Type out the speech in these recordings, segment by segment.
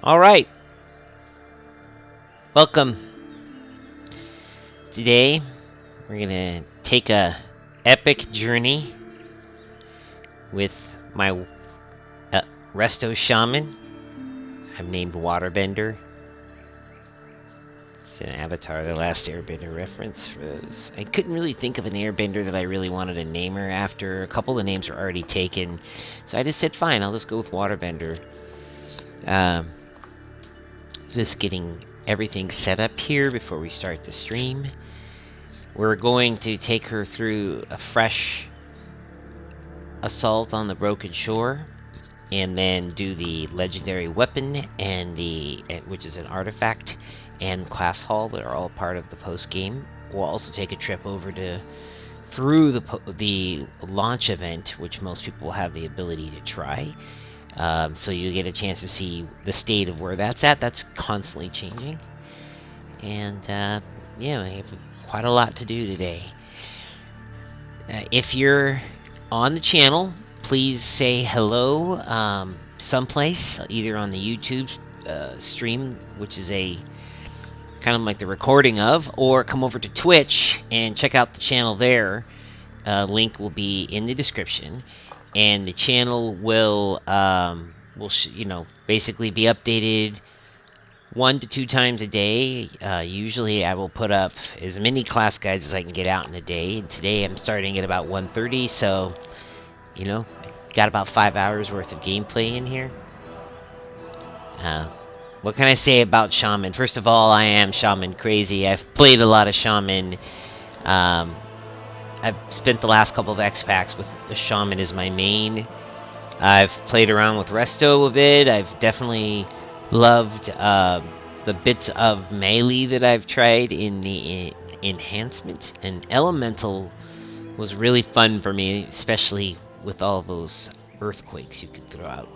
All right, welcome. Today we're gonna take a epic journey with my resto shaman. I'm named Waterbender. It's an Avatar: The Last Airbender reference for those. I couldn't really think of an airbender that I really wanted to name her after. A couple of the names were already taken, so I just said, fine, I'll just go with Waterbender. Just getting everything set up here before we start the stream. We're going to take her through a fresh assault on the broken shore, and then do the legendary weapon and which is an artifact, and class hall that are all part of the post game. We'll also take a trip over through the launch event, which most people will have the ability to try. So you get a chance to see the state of where that's at. That's constantly changing. And yeah, we have quite a lot to do today. If you're on the channel, please say hello someplace, either on the YouTube stream, which is a kind of like the recording of, or come over to Twitch and check out the channel there. Link will be in the description. And the channel will basically be updated 1 to 2 times a day. Usually I will put up as many class guides as I can get out in a day. And today I'm starting at about 1:30, so, got about 5 hours worth of gameplay in here. What can I say about Shaman? First of all, I am Shaman crazy. I've played a lot of Shaman. I've spent the last couple of X-Packs with the Shaman as my main. I've played around with Resto a bit. I've definitely loved the bits of melee that I've tried in the enhancement. And Elemental was really fun for me, especially with all those earthquakes you could throw out.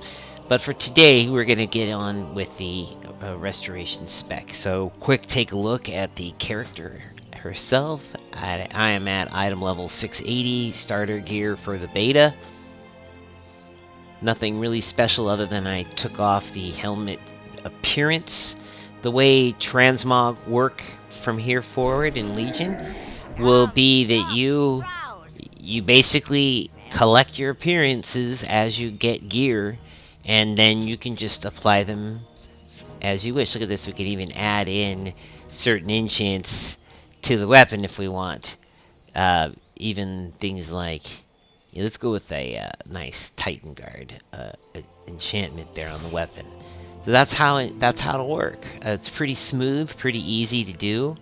But for today, we're going to get on with the restoration spec. So, quick take a look at the character herself. I am at item level 680, starter gear for the beta. Nothing really special other than I took off the helmet appearance. The way transmog work from here forward in Legion will be that you basically collect your appearances as you get gear, and then you can just apply them as you wish. Look at this, we can even add in certain enchants to the weapon if we want. Even things like, let's go with a nice Titan Guard enchantment there on the weapon. So that's how it'll work. It's pretty smooth, pretty easy to do.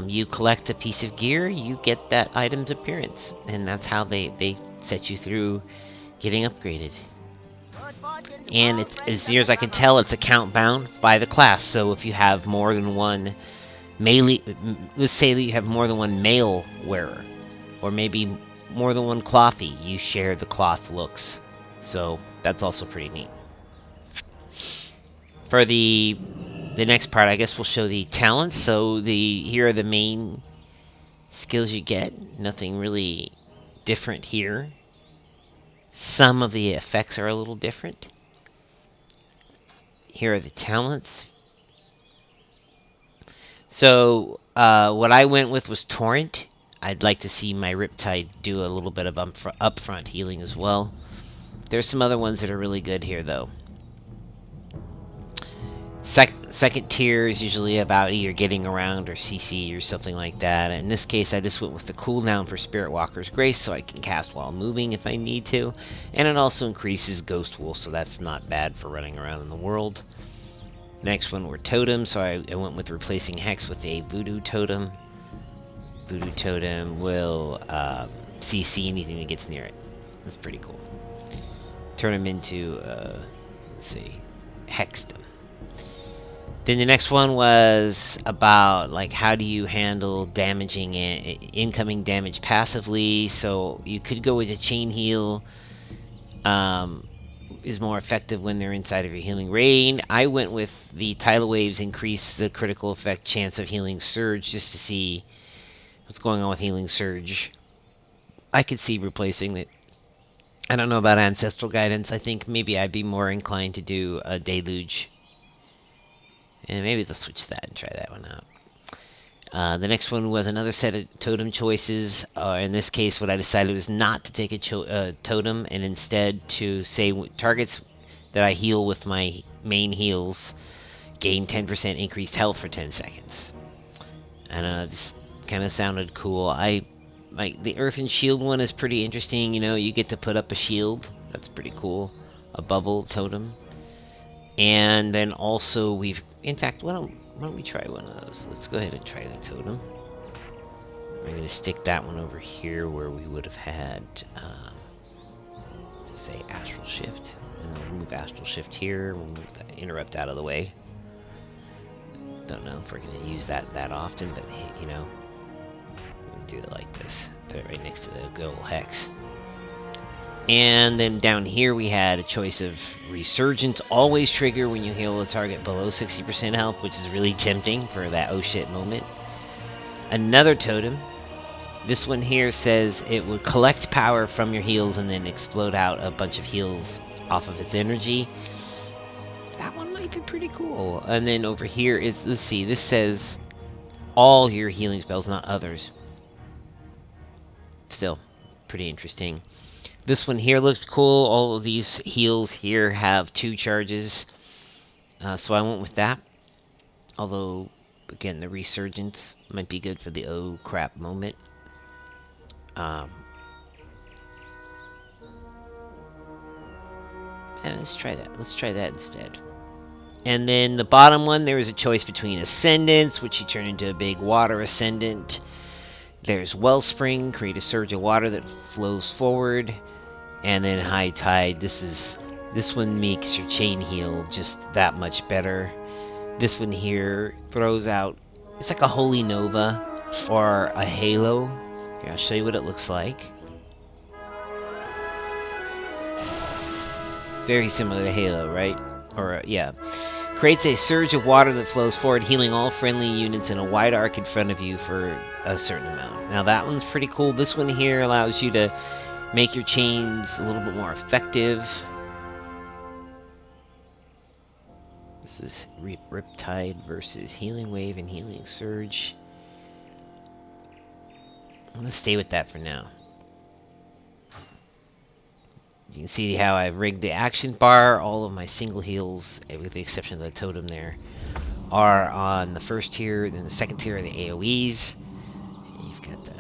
You collect a piece of gear, you get that item's appearance, and that's how they set you through getting upgraded. And it's, as near as I can tell, it's account bound by the class. So if you have more than one melee, let's say that you have more than one mail wearer, or maybe more than one clothy, you share the cloth looks. So that's also pretty neat. For the next part, I guess we'll show the talents. So here are the main skills you get. Nothing really different here. Some of the effects are a little different. Here are the talents. So what I went with was Torrent. I'd like to see my Riptide do a little bit of upfront healing as well. There's some other ones that are really good here, though. Second tier is usually about either getting around or CC or something like that. In this case, I just went with the cooldown for Spirit Walker's Grace, so I can cast while moving if I need to. And it also increases Ghost Wolf, so that's not bad for running around in the world. Next one were totems, so I went with replacing Hex with a Voodoo Totem. Voodoo Totem will CC anything that gets near it. That's pretty cool. Turn them into, let's see, Hexed them. Then the next one was about, like, how do you handle damaging incoming damage passively. So you could go with a Chain Heal. Is more effective when they're inside of your healing rain. I went with the Tidal Waves increase the critical effect chance of Healing Surge, just to see what's going on with Healing Surge. I could see replacing it. I don't know about Ancestral Guidance. I think maybe I'd be more inclined to do a Deluge And maybe they'll switch that and try that one out. The next one was another set of totem choices. In this case, what I decided was not to take a totem and instead to say targets that I heal with my main heals gain 10% increased health for 10 seconds. And this kind of sounded cool. The Earth and Shield one is pretty interesting. You know, you get to put up a shield. That's pretty cool. A bubble totem. And then also in fact, why don't we try one of those? Let's go ahead and try the totem. I'm going to stick that one over here where we would have had, say, Astral Shift. And we'll move Astral Shift here. We'll move that interrupt out of the way. Don't know if we're going to use that often, but, you know, we'll do it like this. Put it right next to the good old Hex. And then down here we had a choice of Resurgence, always trigger when you heal a target below 60% health, which is really tempting for that oh shit moment. Another totem. This one here says it would collect power from your heals and then explode out a bunch of heals off of its energy. That one might be pretty cool. And then over here is, let's see, this says all your healing spells, not others. Still, pretty interesting. This one here looks cool. All of these heals here have 2 charges. So I went with that. Although, again, the Resurgence might be good for the oh crap moment. And let's try that. Let's try that instead. And then the bottom one, there is a choice between Ascendance, which you turn into a big water Ascendant. There's Wellspring, create a surge of water that flows forward. And then High Tide, this one makes your chain heal just that much better. This one here throws out, it's like a Holy Nova or a Halo. Here, I'll show you what it looks like. Very similar to Halo, right? Or, yeah. Creates a surge of water that flows forward, healing all friendly units in a wide arc in front of you for a certain amount. Now that one's pretty cool. This one here allows you to make your chains a little bit more effective. This is Riptide versus Healing Wave and Healing Surge. I'm going to stay with that for now. You can see how I've rigged the action bar. All of my single heals, with the exception of the totem there, are on the first tier. Then the second tier are the AoEs. You've got the...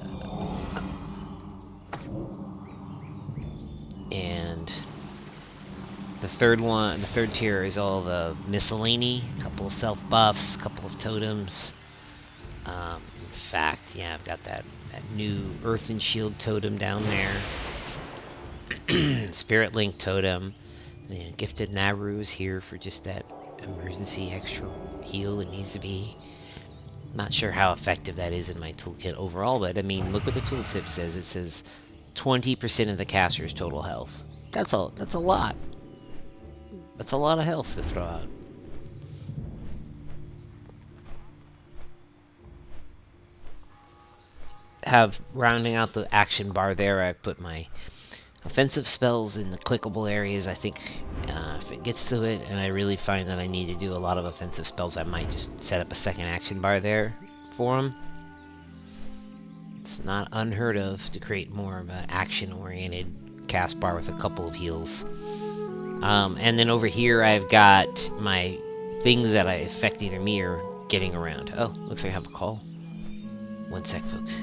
and the third tier is all the miscellany. A couple of self-buffs, a couple of totems. In fact, yeah, I've got that new Earth and Shield totem down there. Spirit Link totem. And Gifted Naru is here for just that emergency extra heal that needs to be. Not sure how effective that is in my toolkit overall, but I mean, look what the tooltip says. It says 20% of the caster's total health. That's a lot. That's a lot of health to throw out. Have rounding out the action bar there, I put my offensive spells in the clickable areas. I think if it gets to it and I really find that I need to do a lot of offensive spells, I might just set up a second action bar there for them. It's not unheard of to create more of an action-oriented cast bar with a couple of heals. And then over here I've got my things that I affect either me or getting around. Oh, looks like I have a call. One sec, folks.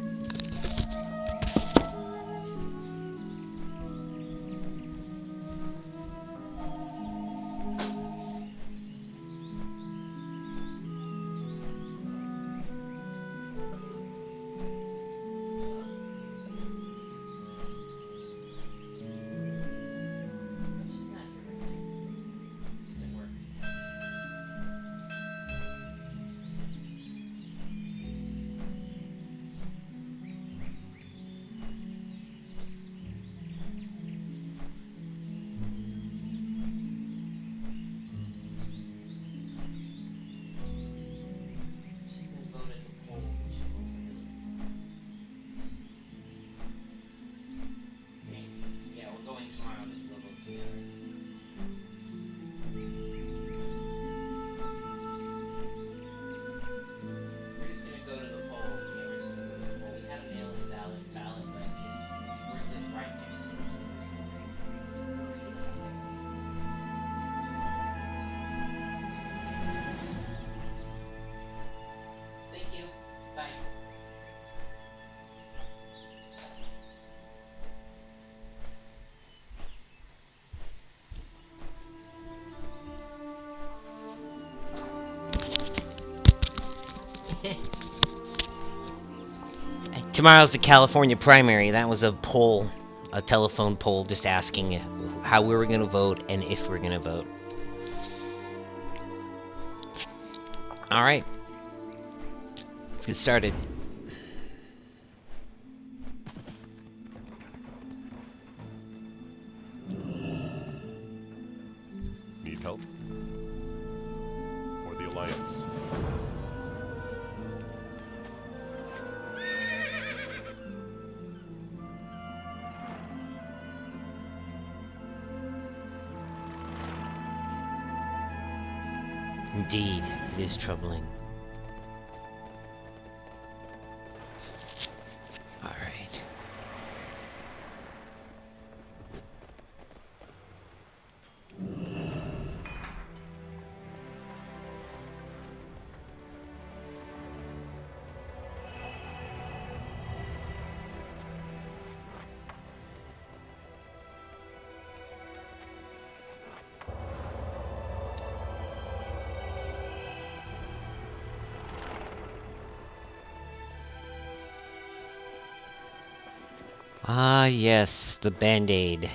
Tomorrow's the California primary. That was a poll, a telephone poll, just asking how we were going to vote and if we're going to vote. Alright. Let's get started. Need help? Or the Alliance? Indeed, it is troubling. Alright. Ah, yes, the Band-Aid.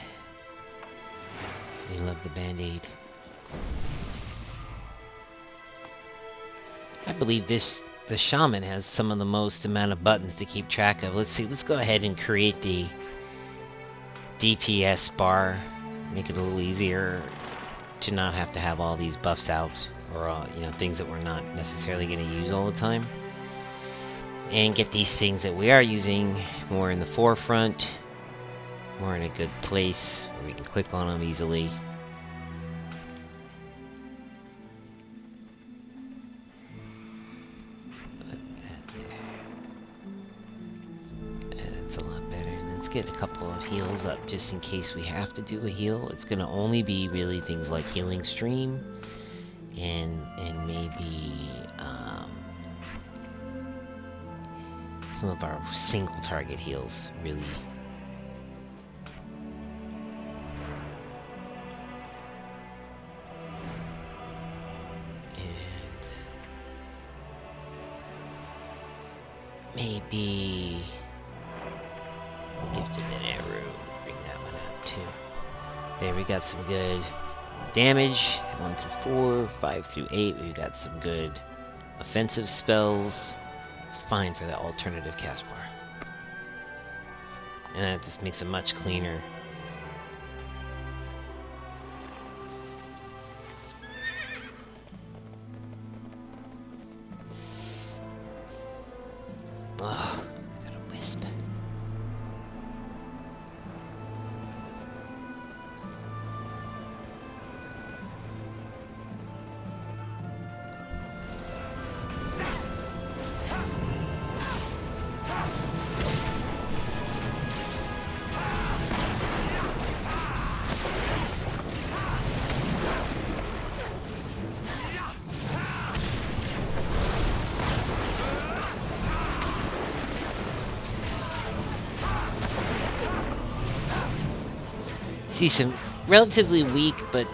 We love the Band-Aid. I believe the Shaman has some of the most amount of buttons to keep track of. Let's see, let's go ahead and create the DPS bar. Make it a little easier to not have to have all these buffs out, or you know, things that we're not necessarily going to use all the time. And get these things that we are using more in the forefront, more in a good place where we can click on them easily. Put that there. That's a lot better. And let's get a couple of heals up just in case we have to do a heal. It's going to only be really things like Healing Stream and maybe some of our single target heals, really. And maybe Gifted an arrow. Bring that one out too. There, we got some good damage. 1 through 4, 5 through 8. We've got some good offensive spells. It's fine for the alternative cast bar. And that just makes it much cleaner. Ugh, got a wisp. See some relatively weak, but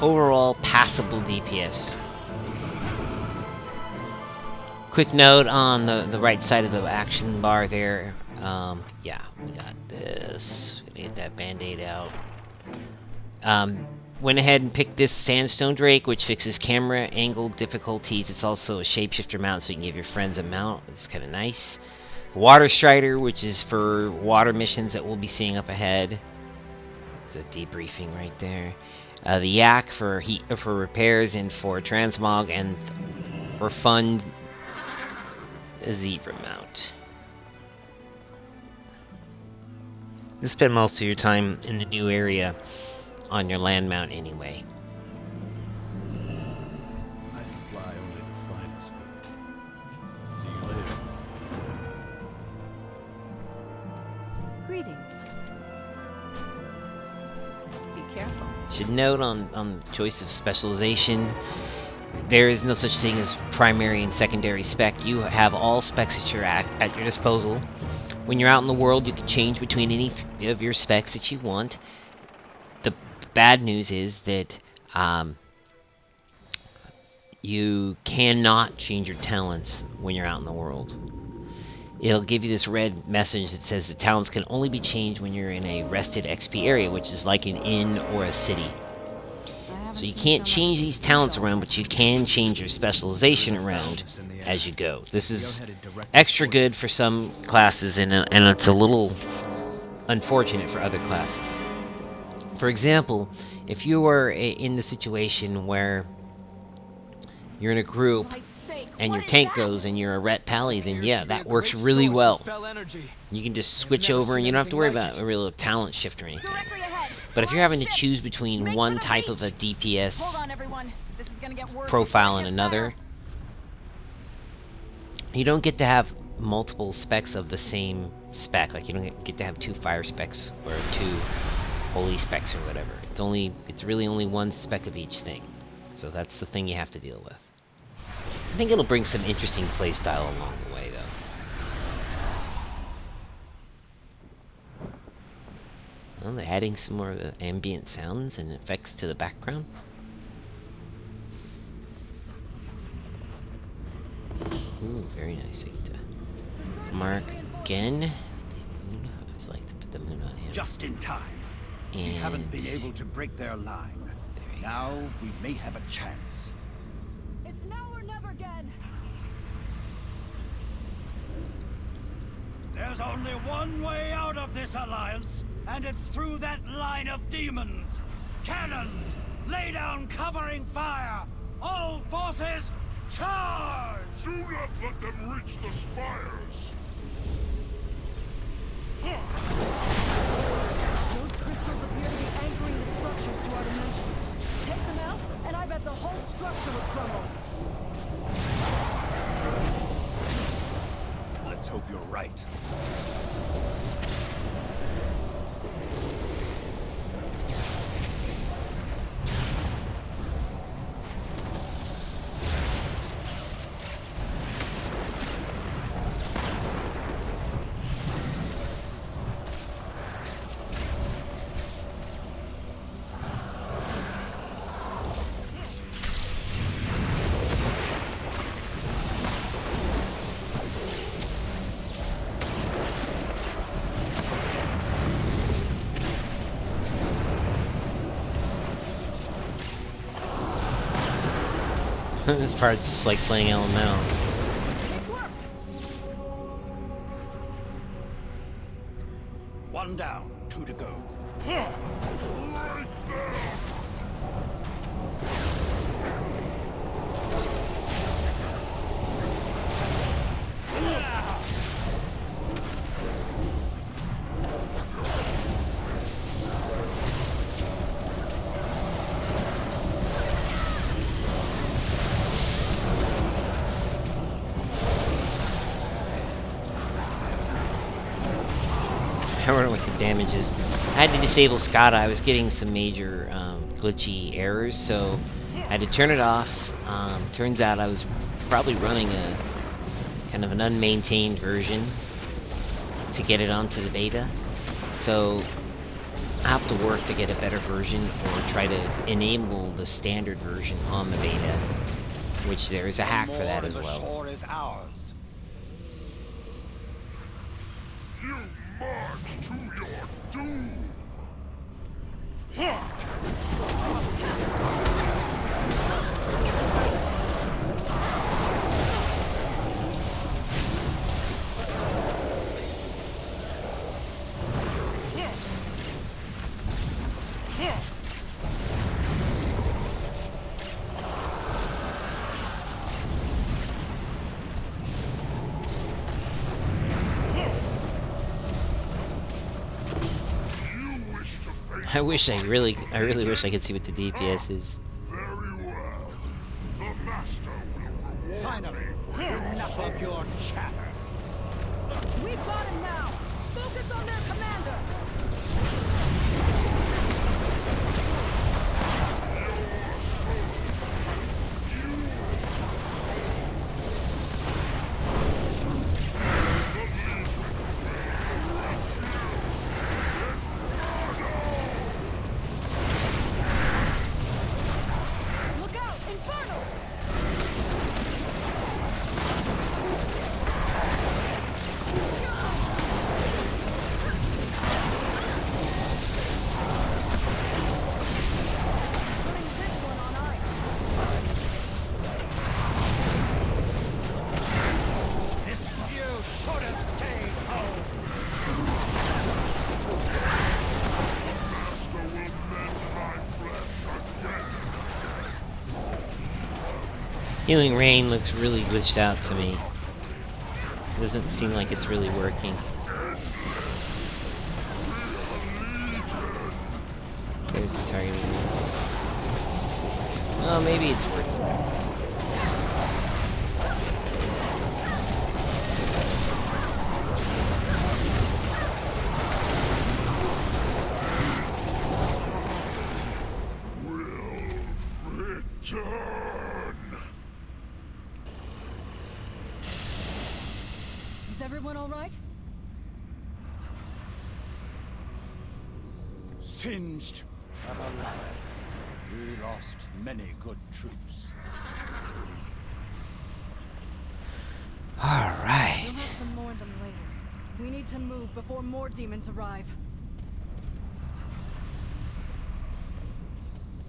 overall passable DPS. Quick note on the right side of the action bar there. Yeah, we got this. Gonna get that Band-Aid out. Went ahead and picked this Sandstone Drake, which fixes camera angle difficulties. It's also a shapeshifter mount, so you can give your friends a mount. It's kind of nice. Water Strider, which is for water missions that we'll be seeing up ahead. So debriefing right there. The Yak for repairs and for transmog, and for fun, a Zebra mount. You spend most of your time in the new area on your land mount anyway. I supply only the finest goods. See you later. Greetings. Be careful. Should note on choice of specialization, there is no such thing as primary and secondary spec. You have all specs at your disposal. When you're out in the world, you can change between any of your specs that you want. The bad news is that you cannot change your talents when you're out in the world. It'll give you this red message that says the talents can only be changed when you're in a rested XP area, which is like an inn or a city. So you can't change these talents around, but you can change your specialization around as you go. This is extra good for some classes, and it's a little unfortunate for other classes. For example, if you are in the situation where you're in a group and your tank goes and you're a Ret Pally, then yeah, that works really well. You can just switch over and you don't have to worry about a real talent shift or anything. But if you're having to choose between one type of a DPS profile and another, you don't get to have multiple specs of the same spec. Like, you don't get to have 2 fire specs or 2 holy specs or whatever. It's really only one spec of each thing. So that's the thing you have to deal with. I think it'll bring some interesting playstyle along the way, though. Well, they're adding some more of the ambient sounds and effects to the background. Ooh, very nice. I get to mark again. The moon. I always like to put the moon on him. Just in time. And we haven't been able to break their line. Now we may have a chance. It's now or never again. There's only one way out of this alliance, and it's through that line of demons. Cannons, lay down covering fire. All forces, charge! Do not let them reach the spires. Those crystals appear to be anchoring the structures to our dimension. Take them out, and I bet the whole structure will crumble. Let's hope you're right. This part's just like playing LML. It worked. One down, 2 to go. Right there. I wonder what the damage is. I had to disable Skada. I was getting some major glitchy errors, so I had to turn it off. Turns out I was probably running a kind of an unmaintained version to get it onto the beta. So I have to work to get a better version or try to enable the standard version on the beta, which there is a hack for that as well. The shore is ours. You march to your doom. I really wish I could see what the DPS is. Very well. The master will reward Finally, me for your enough of your chatter. We've got him now. Focus on their commander. Look out, Infernals! Healing Rain looks really glitched out to me. Doesn't seem like it's really working. There's the targeting. Let's see. Oh, maybe it's working. Return! Is everyone all right? Singed but alive. We lost many good troops. All right. We'll have to mourn them later. We need to move before more demons arrive.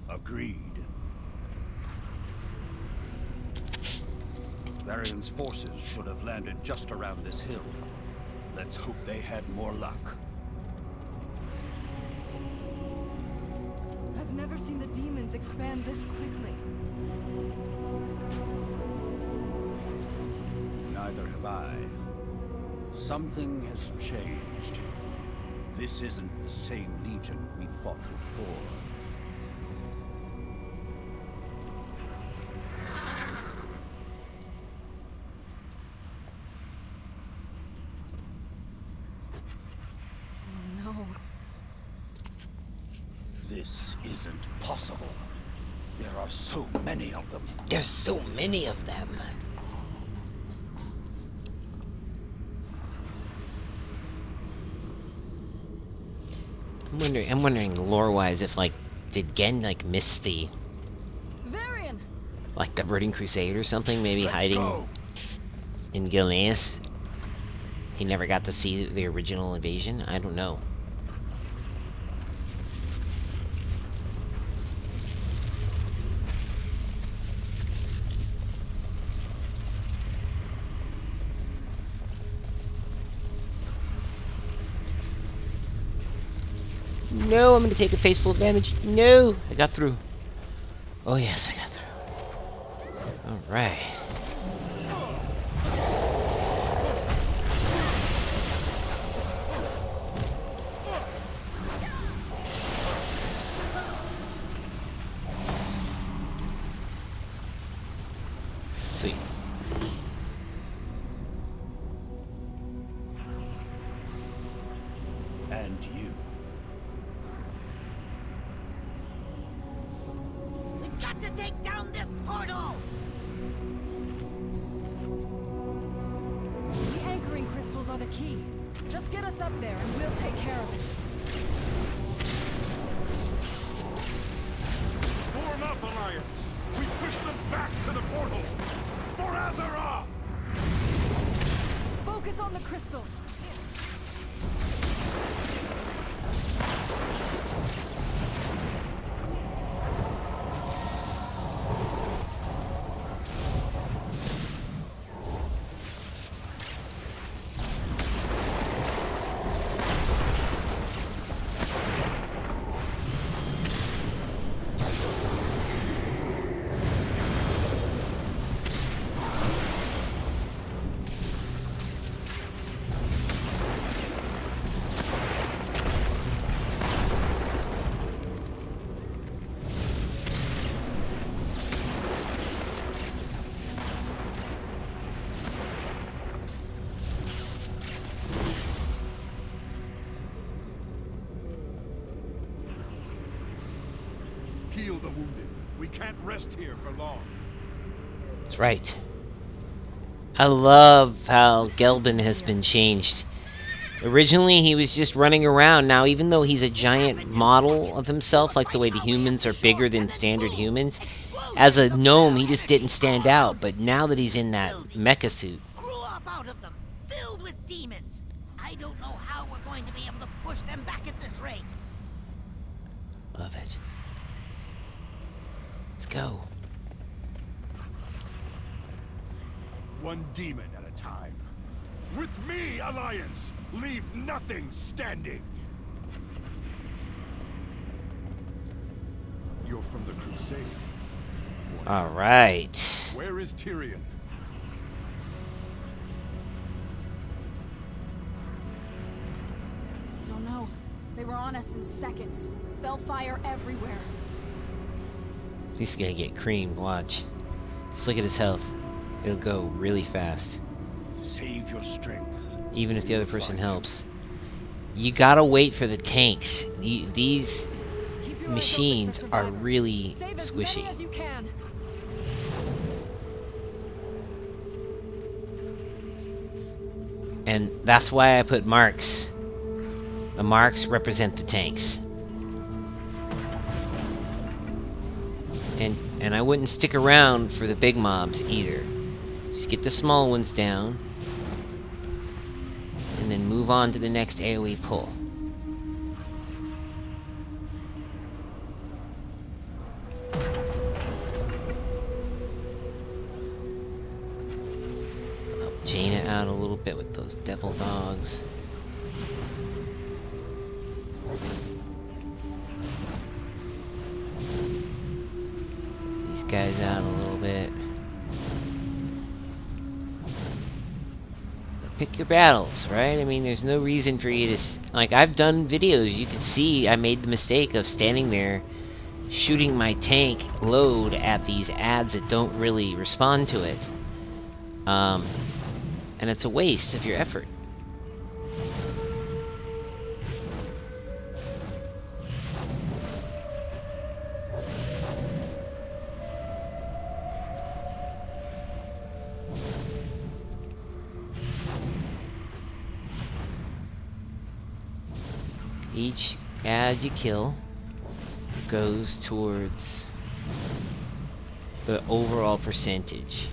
Agreed. Varian's forces should have landed just around this hill. Let's hope they had more luck. I've never seen the demons expand this quickly. Neither have I. Something has changed. This isn't the same Legion we fought before. Oh no. This isn't possible. There are so many of them. There's so many of them. I'm wondering lore-wise if, like, did Gen, like, miss the, Varian! like, the Burning Crusade or something? Maybe Let's hiding go. in Gilneas? He never got to see the original invasion? I don't know. No, I'm gonna take a face full of damage. No! I got through. Oh yes, I got through. Alright. Sweet. And you. We've got to take down this portal! The anchoring crystals are the key. Just get us up there and we'll take care of it. Form up, Alliance! We push them back to the portal! For Azara! Focus on the crystals. Heal the wounded. We can't rest here for long. That's right. I love how Gelbin has been changed. Originally, he was just running around. Now, even though he's a giant model of himself, like the way the humans are bigger than standard humans, as a gnome, he just didn't stand out. But now that he's in that mecha suit, Grew up out of them, filled with demons. I don't know how we're going to be able to push them back at this rate. love it. Let's go. One demon at a time. With me, Alliance! Leave nothing standing! You're from the Crusade. All right. Where is Tyrion? Don't know. They were on us in seconds. Fell fire everywhere. He's gonna get creamed, watch. Just look at his health. It'll go really fast. Save your strength. Even if the other person helps. You gotta wait for the tanks. These Keep your eyes machines open for are survivors. really Save as squishy. many as you can. And that's why I put marks. The marks represent the tanks. And I wouldn't stick around for the big mobs either. Just get the small ones down. And then move on to the next AoE pull. I'll chain it out a little bit with those devil dogs. These guys out a little bit. Pick your battles, right? I mean, there's no reason for you to... Like, I've done videos, you can see I made the mistake of standing there shooting my tank load at these ads that don't really respond to it. And it's a waste of your effort. Each ad you kill goes towards the overall percentage.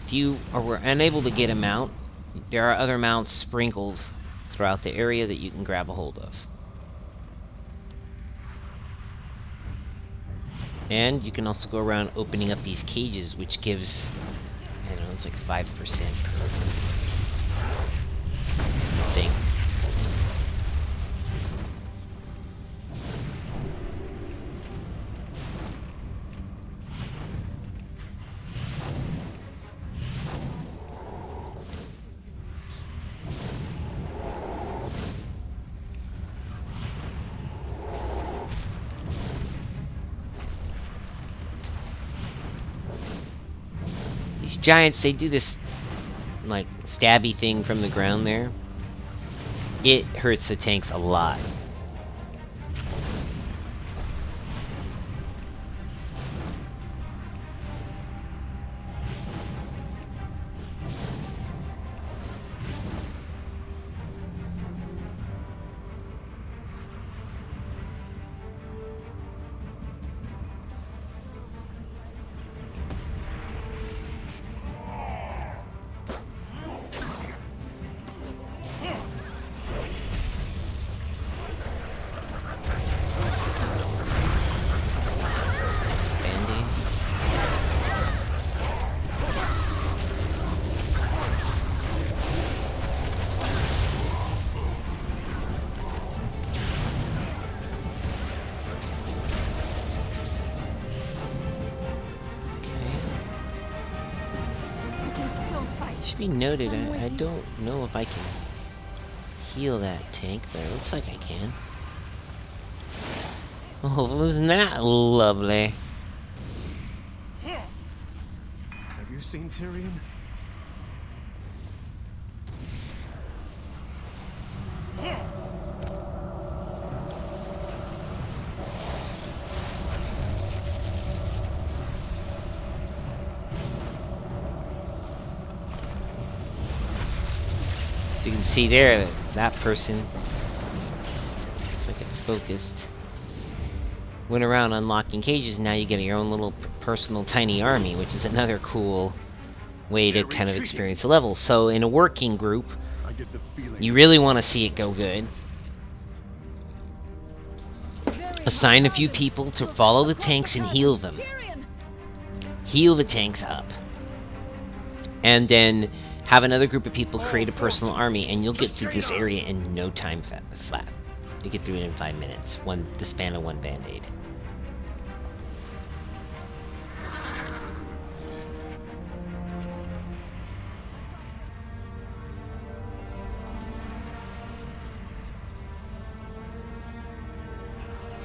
If you were unable to get a mount, there are other mounts sprinkled throughout the area that you can grab a hold of. And you can also go around opening up these cages, which gives, I don't know, it's like 5% per thing. These giants, they do this, like, stabby thing from the ground there. It hurts the tanks a lot. Be noted, I don't know if I can heal that tank, but it looks like I can. Oh, wasn't that lovely? Have you seen Tyrion? You can see there that person, looks like it's focused, went around unlocking cages. Now you get your own little personal tiny army, which is another cool way to kind of experience a level. So in a working group, you really want to see it go good. Assign a few people to follow the tanks and heal them. Heal the tanks up. And then have another group of people create a personal army, and you'll get through this area in no time flat. You get through it in 5 minutes, the span of one band-aid.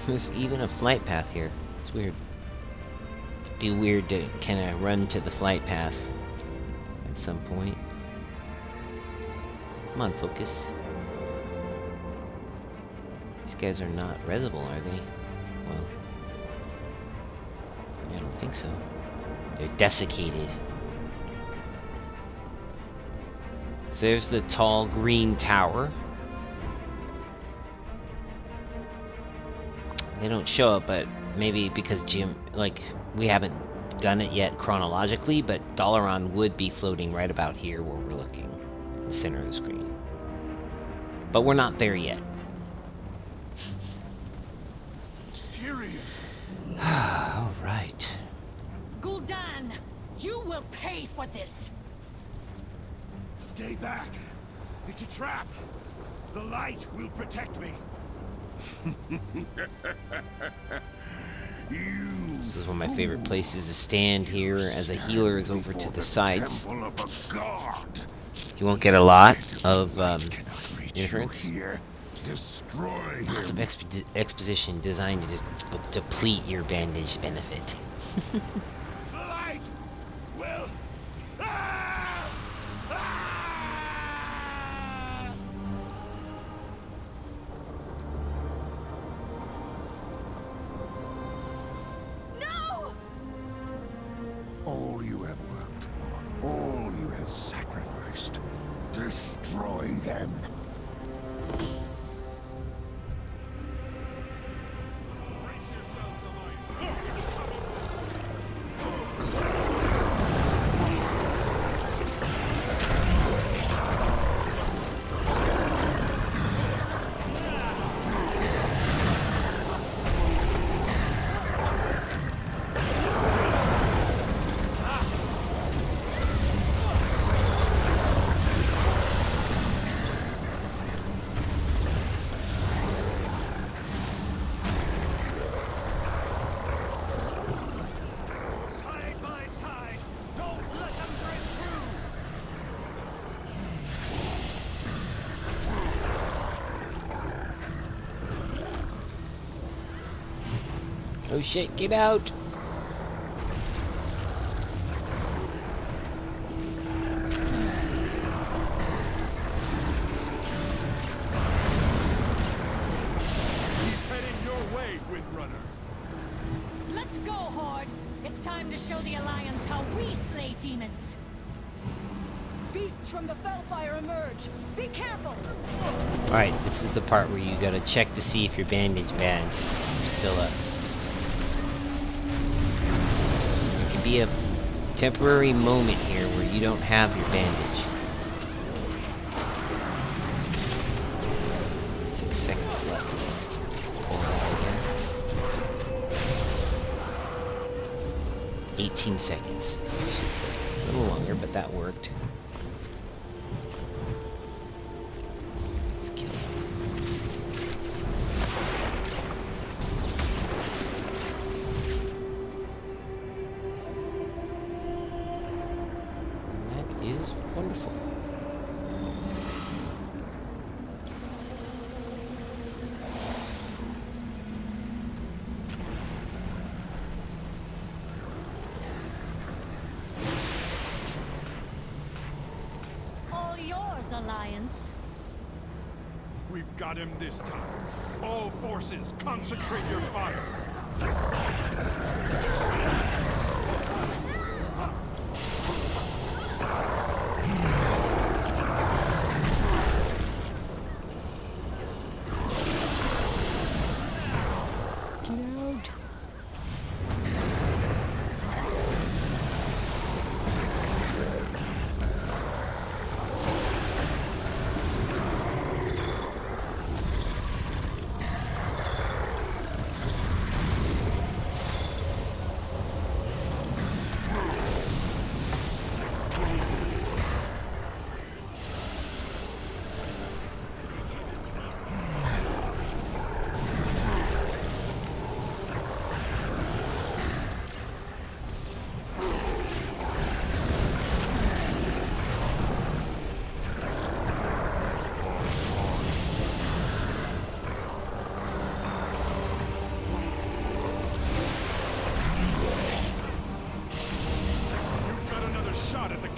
There's even a flight path here. It's weird. It'd be weird to kind of run to the flight path at some point. Come on, focus. These guys are not resible, are they? Well, I don't think so. They're desiccated. So there's the tall green tower. They don't show up, but maybe because we haven't done it yet chronologically, but Dalaran would be floating right about here where we're looking, in the center of the screen. But we're not there yet. Tyrion! All right. Gul'dan, you will pay for this. Stay back! It's a trap! The light will protect me! This is one of my favorite places to stand here as a healer is over to the sides. Temple of a god. You won't get a lot of Cannot reach you interference. here. Destroy Lots of him. exposition designed to just deplete your bandage benefit. The light will. Ah! Ah! No! All you have worked for, all you have sacrificed, destroy them. Brace yourselves, Side by side! Don't let them break through! Oh shit, get out! He's heading your way, Windrunner. Let's go, Horde. It's time to show the Alliance how we slay demons. Beasts from the Fellfire emerge. Be careful. Alright, this is the part where you gotta check to see if your bandage bad. Still up. There can be a temporary moment here where you don't have your bandage. 6 seconds left. Pull it out again. 18 seconds, I should say. A little longer, but that worked. Let's kill him. And that is wonderful. All yours, Alliance. We've got him this time. All forces, concentrate your fire. Get out!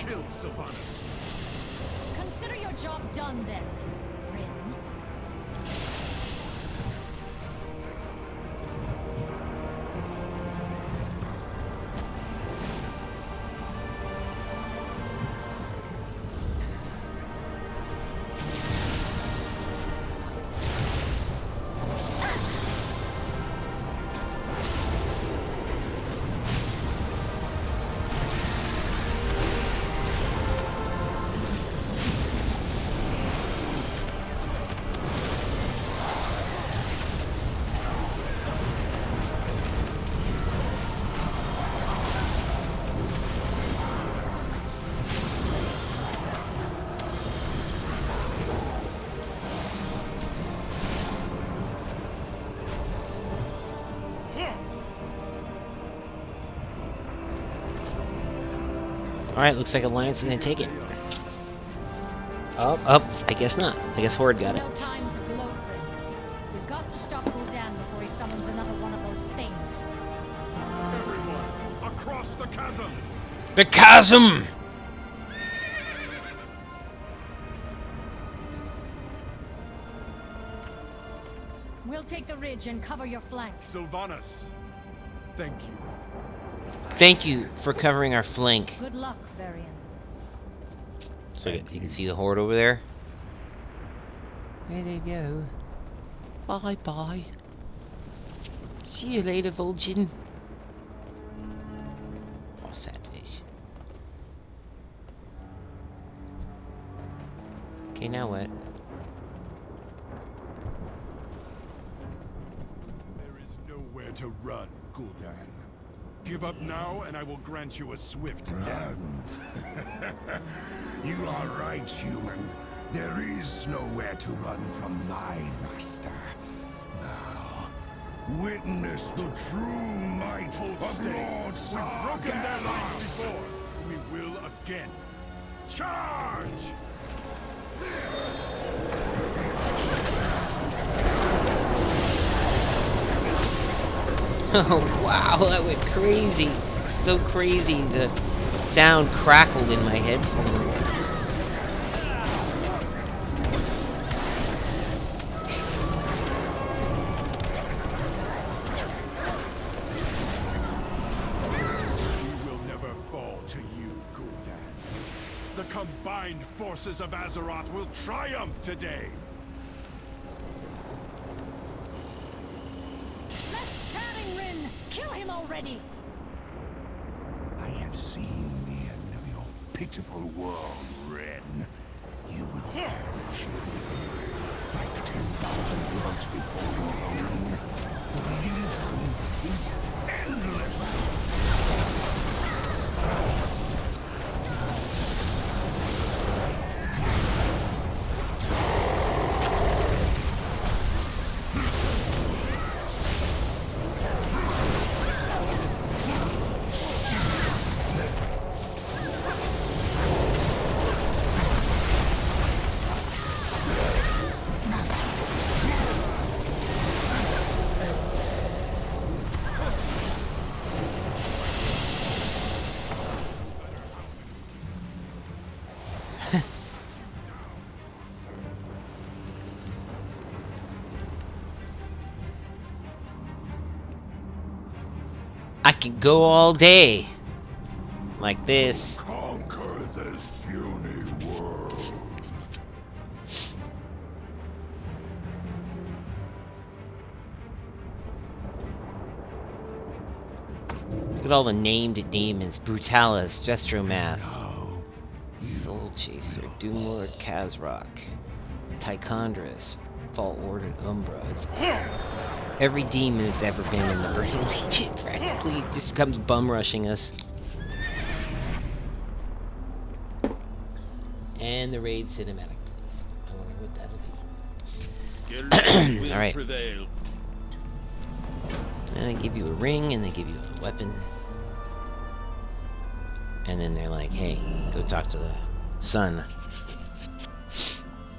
killed Sylvanas. Consider your job done then, Rin. Alright, looks like Alliance is gonna take it. Oh, I guess not. I guess Horde got it. No time to gloat, Rin. We've got to stop Gul'dan before he summons another one of those things. Everyone, across the chasm! The chasm! We'll take the ridge and cover your flanks. Sylvanas, thank you. Thank you for covering our flank. Good luck, Varian. So you can see the Horde over there. There they go. Bye bye. See you later, Vulcan. Oh, sad face. Okay, now what? There is nowhere to run, Gul'dan. Give up now, and I will grant you a swift death. You are right, human. There is nowhere to run from my master. Now, witness the true might of Lord We've broken their lines before. We will again. Charge! Oh wow, that went crazy. So crazy. The sound crackled in my headphones. We will never fall to you, Gul'dan. The combined forces of Azeroth will triumph today. Less chatting, Rin! Kill him already! I have seen the end of your pitiful world, Ren. You will perish like 10,000 worlds before your own. The illusion is endless. I could go all day. Like this. Conquer this puny world. Look at all the named demons. Brutalis, Gestromath, Now, Soul Chaser, Doomlord Kazrock, Tychondris, Fault Ordered Umbra. It's every demon that's ever been in the Burning Legion practically just comes bum rushing us. And the raid cinematic, please. I wonder what that'll be. Alright. Prevail. And they give you a ring, and they give you a weapon. And then they're like, hey, go talk to the son.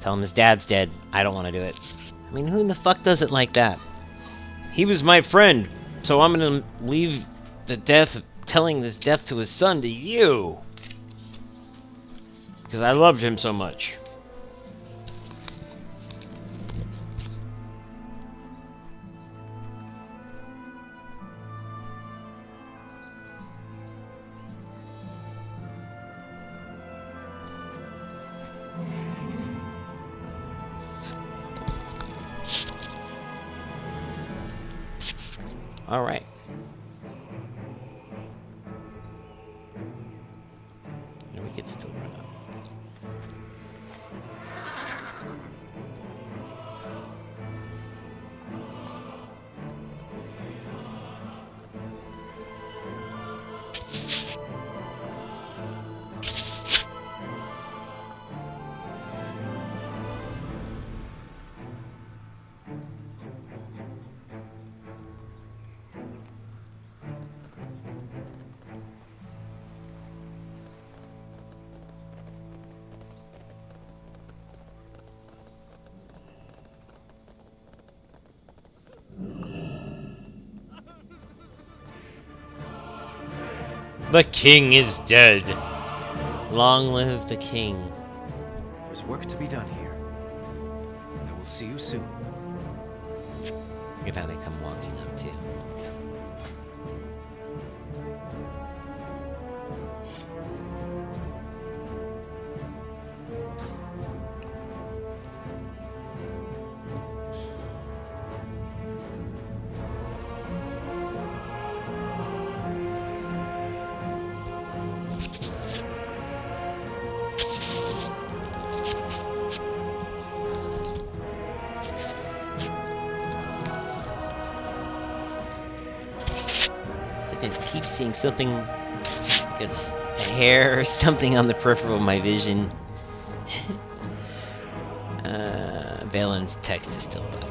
Tell him his dad's dead. I don't want to do it. I mean, who in the fuck does it like that? He was my friend, so I'm gonna leave the death, telling this death to his son to you. Because I loved him so much. All right. And we could still run up. The king is dead. Long live the king. There's work to be done here. I will see you soon. Look at how they come walking up too. I keep seeing something, like a hair or something on the peripheral of my vision. Valen's text is still bugged.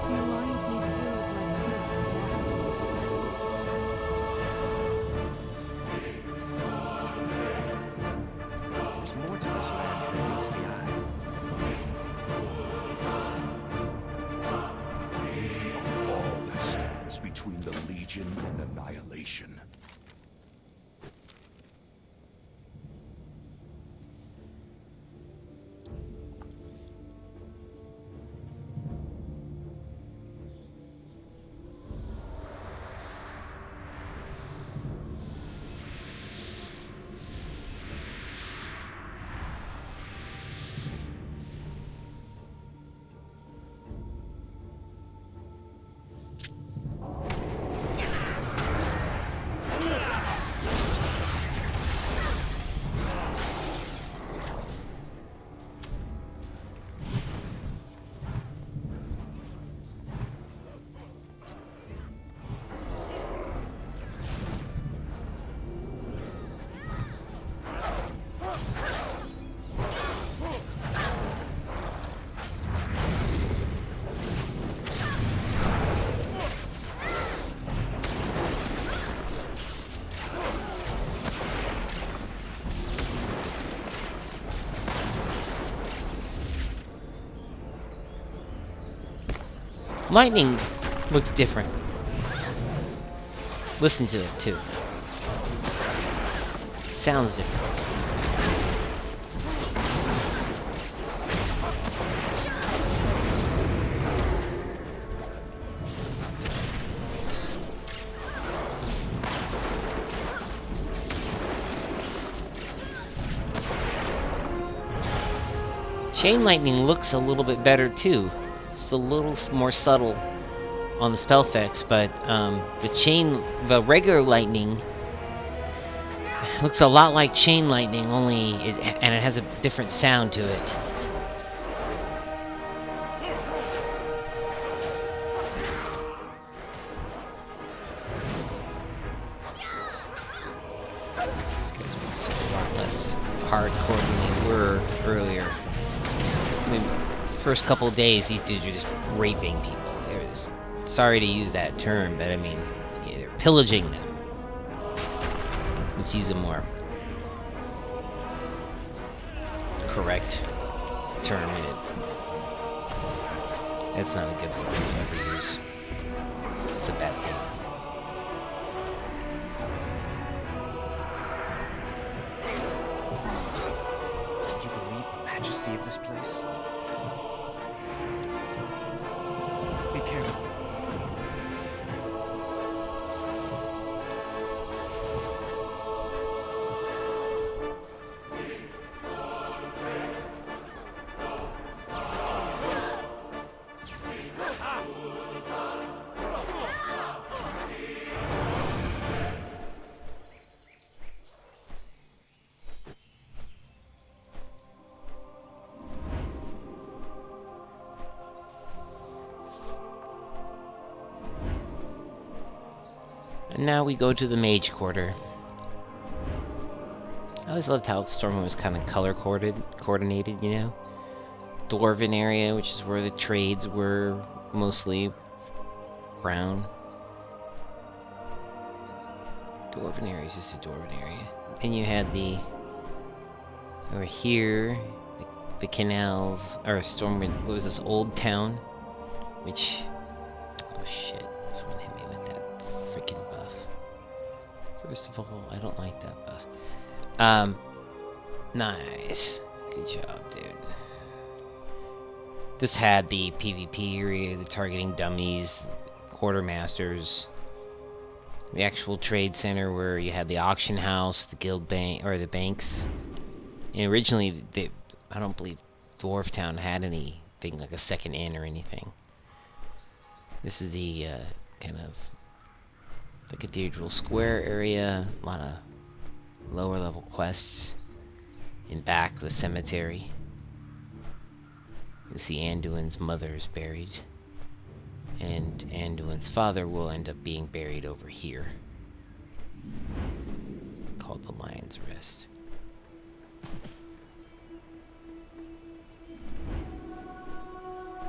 The Alliance needs heroes like There's more to this land than meets the eye. All that stands between the Legion and annihilation. Lightning looks different. Listen to it too. Sounds different. Chain lightning looks a little bit better too. It's a little more subtle on the spell effects, but the regular lightning looks a lot like chain lightning, only and it has a different sound to it. I mean, first couple of days, these dudes are just raping people. They're just, sorry to use that term, but I mean, okay, they're pillaging them. Let's use a more correct term. That's not a good word to ever use. It's a bad thing. Can you believe the majesty of this place? Be careful. And now we go to the Mage Quarter. I always loved how Stormwind was kind of coordinated, you know? Dwarven area, which is where the trades were mostly brown. Dwarven area is just a Dwarven area. Then you had the... over here, the canals, or Stormwind, what was this, Old Town? Which... oh shit, someone hit me with that freaking buff. First of all, I don't like that buff. Nice. Good job, dude. This had the PvP area, the targeting dummies, quartermasters, the actual trade center where you had the auction house, the guild bank, or the banks. And originally, I don't believe Dwarf Town had anything like a second inn or anything. This is the kind of the Cathedral Square area, a lot of lower level quests. In back, the cemetery. You see Anduin's mother is buried. And Anduin's father will end up being buried over here. Called the Lion's Rest.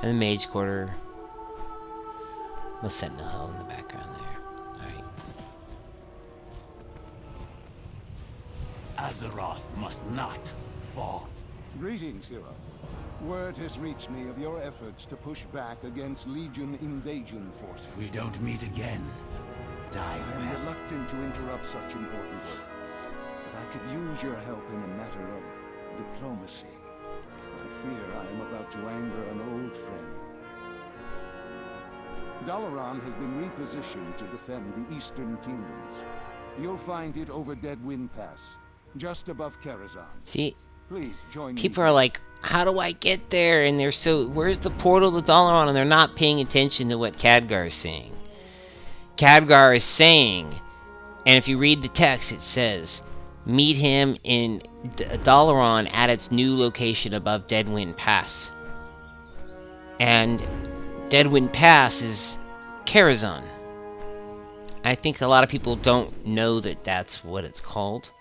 And the Mage Quarter. With Sentinel Hill in the background there. Alright. Azeroth must not fall. Greetings, hero. Word has reached me of your efforts to push back against Legion invasion forces. If we don't meet again, die I am well. reluctant to interrupt such important work, but I could use your help in a matter of diplomacy. I fear I am about to anger an old friend. Dalaran has been repositioned to defend the Eastern Kingdoms. You'll find it over Deadwind Pass, just above Karazhan. See, Please join me. people are like, how do I get there? And they're so, where's the portal to Dalaran? And they're not paying attention to what Khadgar is saying. Khadgar is saying, and if you read the text, it says, meet him in Dalaran at its new location above Deadwind Pass. And Deadwind Pass is Karazhan. I think a lot of people don't know that that's what it's called.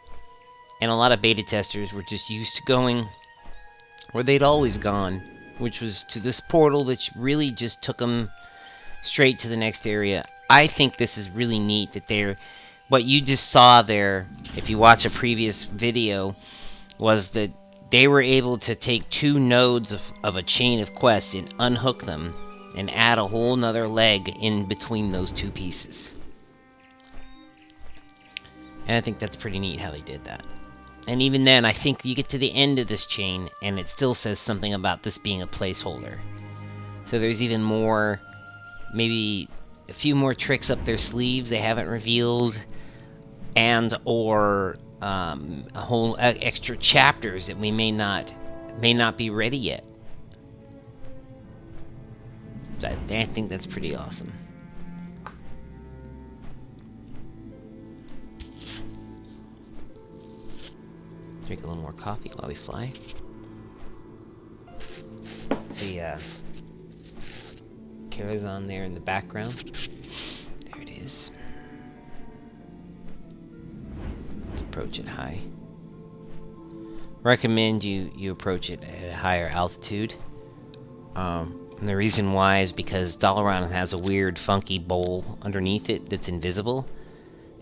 And a lot of beta testers were just used to going where they'd always gone, which was to this portal that really just took them straight to the next area. I think this is really neat that they're... what you just saw there, if you watch a previous video, was that they were able to take two nodes of a chain of quests and unhook them and add a whole nother leg in between those two pieces. And I think that's pretty neat how they did that. And even then, I think you get to the end of this chain, and it still says something about this being a placeholder. So there's even more, maybe a few more tricks up their sleeves they haven't revealed, and or a whole extra chapters that we may not be ready yet. I think that's pretty awesome. Drink a little more coffee while we fly. See, Karazhan there in the background. There it is. Let's approach it high. Recommend you approach it at a higher altitude. And the reason why is because Dalaran has a weird, funky bowl underneath it that's invisible.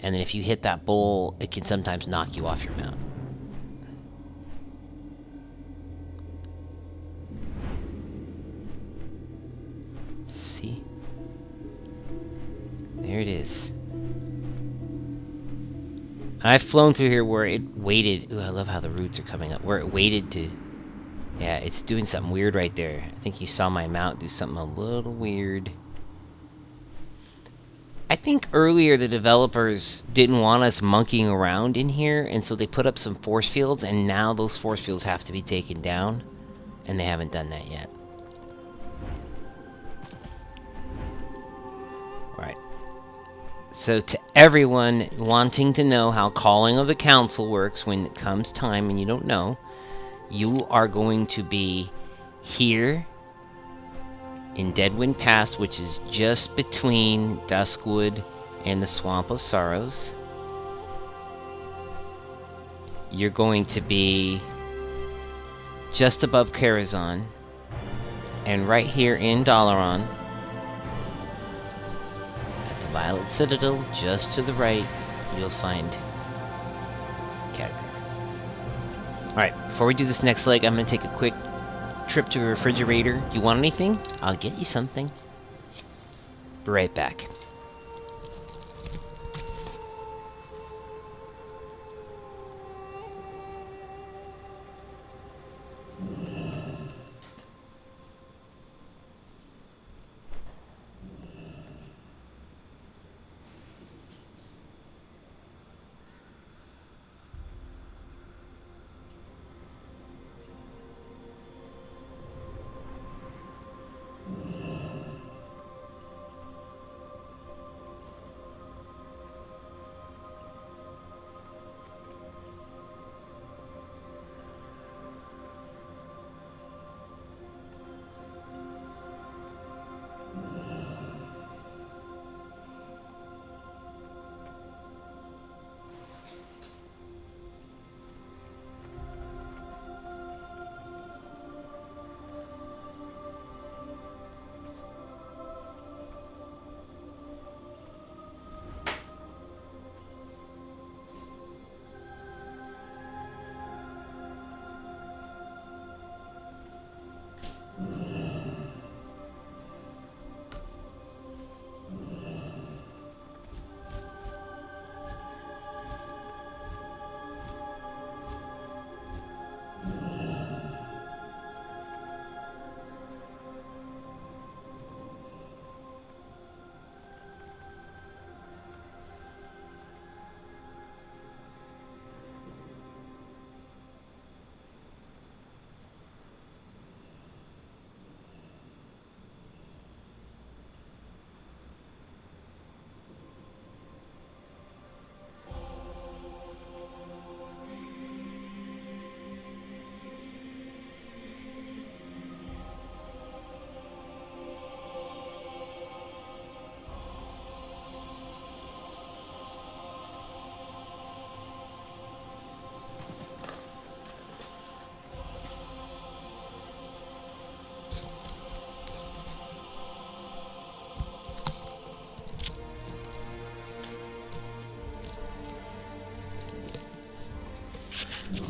And then if you hit that bowl, it can sometimes knock you off your mount. See? There it is. I've flown through here where it waited. Ooh, I love how the roots are coming up. Where it waited to... Yeah, it's doing something weird right there. I think you saw my mount do something a little weird. I think earlier the developers didn't want us monkeying around in here, and so they put up some force fields, and now those force fields have to be taken down, and they haven't done that yet. Right. So to everyone wanting to know how Calling of the Council works when it comes time and you don't know, you are going to be here in Deadwind Pass, which is just between Duskwood and the Swamp of Sorrows. You're going to be just above Karazhan, and right here in Dalaran, at the Violet Citadel, just to the right, you'll find Khadgar. Alright, before we do this next leg, I'm going to take a quick trip to the refrigerator. You want anything? I'll get you something. Be right back.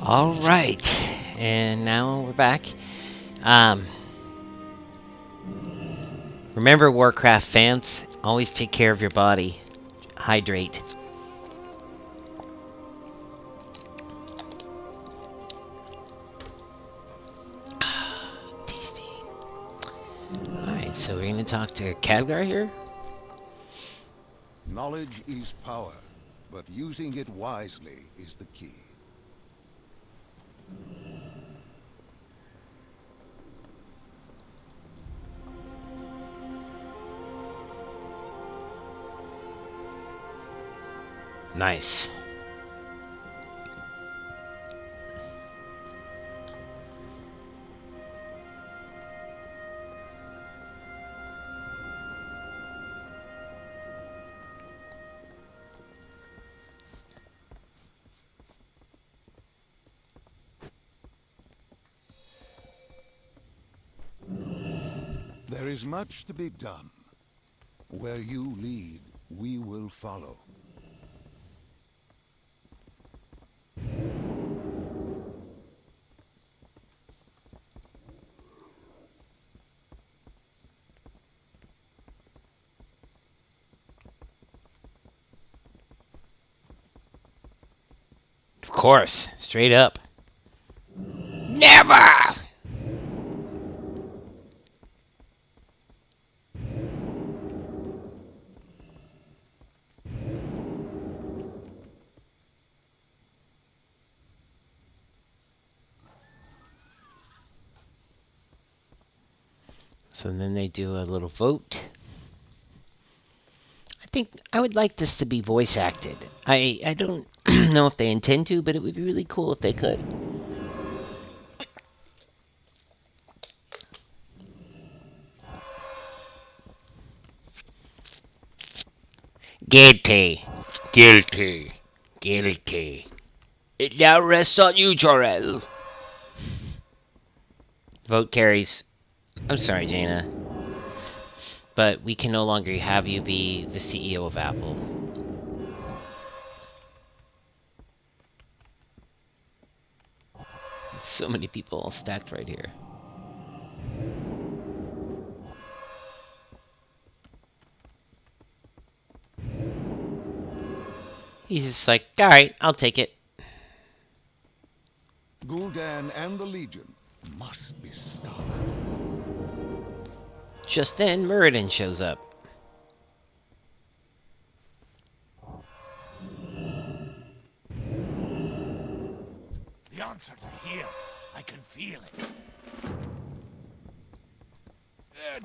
Alright, and now we're back. Remember, Warcraft fans, always take care of your body. Hydrate. Tasty. Alright, so we're gonna talk to Khadgar here. Knowledge is power, but using it wisely is the key. Nice. There is much to be done. Where you lead, we will follow. Of course, straight up. Never! So then they do a little vote. I think I would like this to be voice acted. I don't know if they intend to, but it would be really cool if they could. Guilty. Guilty. Guilty. It now rests on you, Jor-El. Vote carries. I'm sorry, Jaina. But we can no longer have you be the CEO of Apple. So many people all stacked right here. He's just like, alright, I'll take it. Gul'dan and the Legion must be stopped. Just then, Muradin shows up. The answers are here. I can feel it.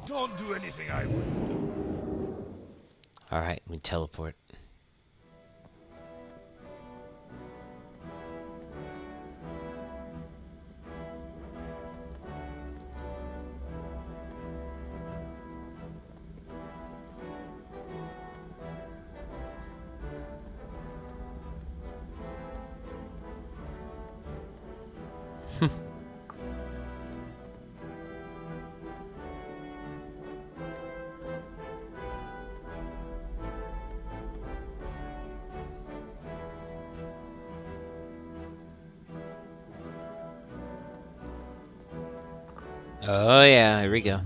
Don't do anything I wouldn't do. Alright, we teleport. Oh yeah, here we go.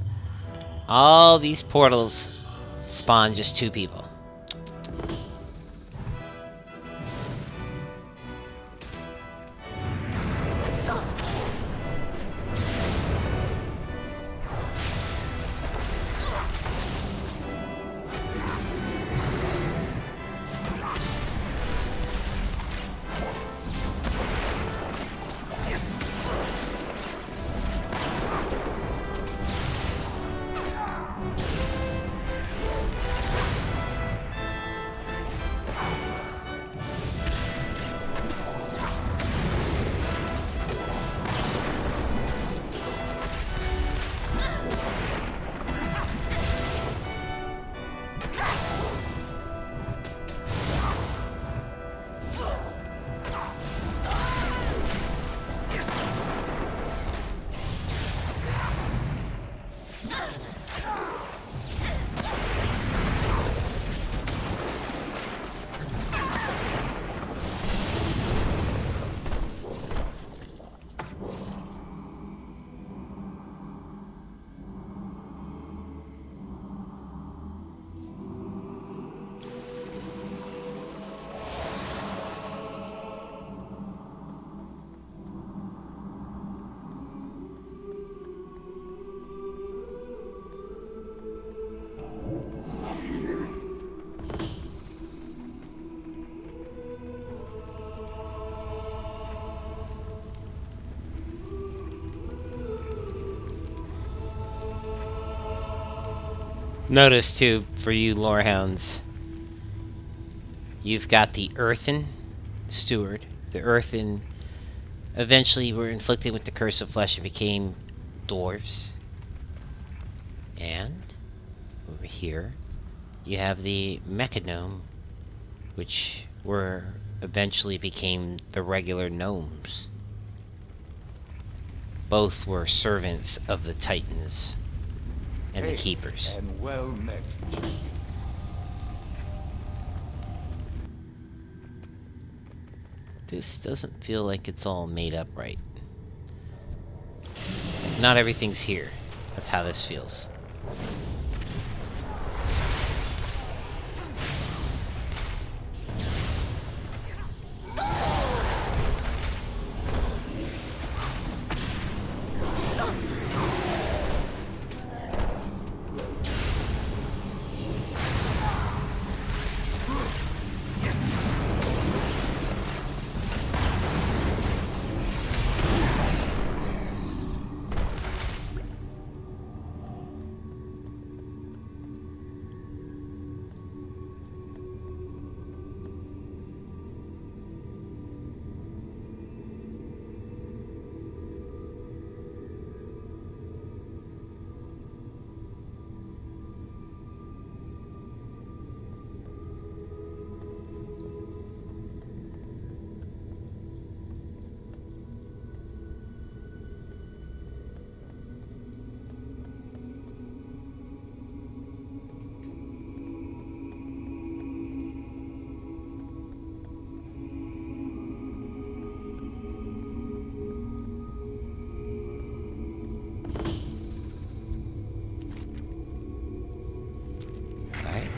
All these portals spawn just 2 people. Notice too, for you lorehounds, you've got the Earthen Steward. The Earthen eventually were inflicted with the curse of flesh and became dwarves. And over here, you have the Mechanome, which were eventually became the regular gnomes. Both were servants of the Titans and the Hail keepers. and well met, champion. This doesn't feel like it's all made up right. Like, not everything's here. That's how this feels. Alright.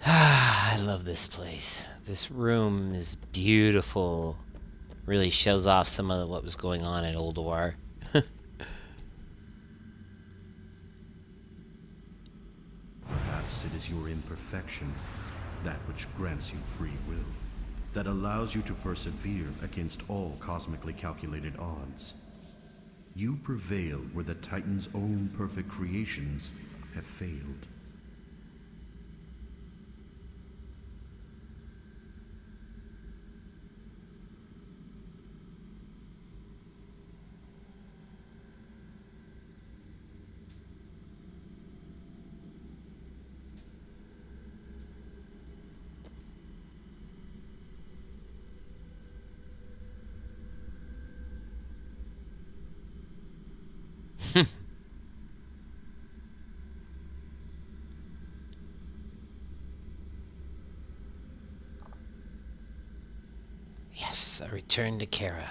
I love this place. This room is beautiful. Really shows off some of what was going on at Ulduar. Perhaps it is your imperfection, that which grants you free will, that allows you to persevere against all cosmically calculated odds. You prevail where the Titan's own perfect creations have failed. Yes, a return to Kara.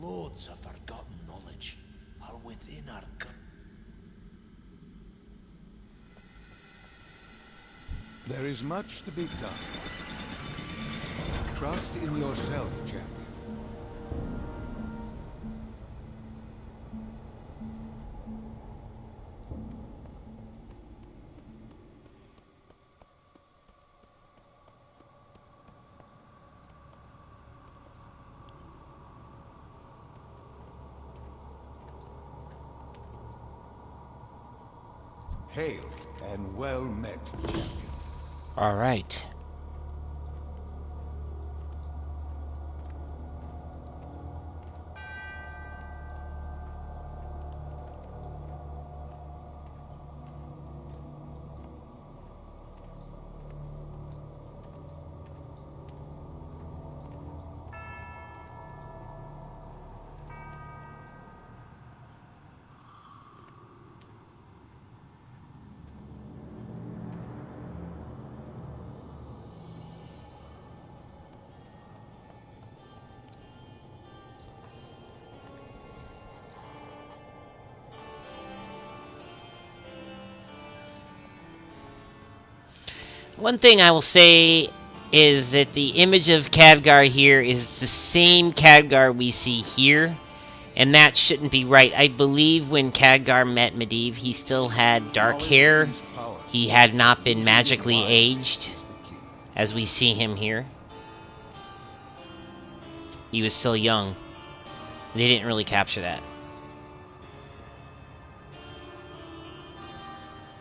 Loads of forgotten knowledge are within our gut. There is much to be done. Trust in yourself, champion. Hail and well met, champion. All right. One thing I will say is that the image of Khadgar here is the same Khadgar we see here, and that shouldn't be right. I believe when Khadgar met Medivh, he still had dark hair. He had not been magically aged, as we see him here. He was still young. They didn't really capture that.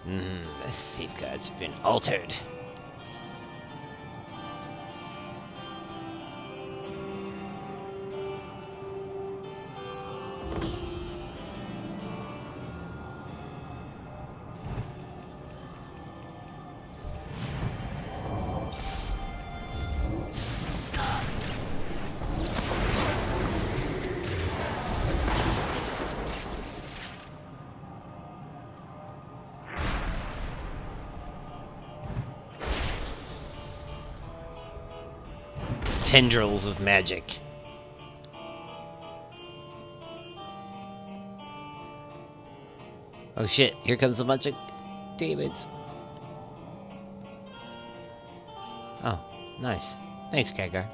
The safeguards have been altered. Tendrils of magic. Oh shit, here comes a bunch of demons. Oh, nice. Thanks, Khadgar.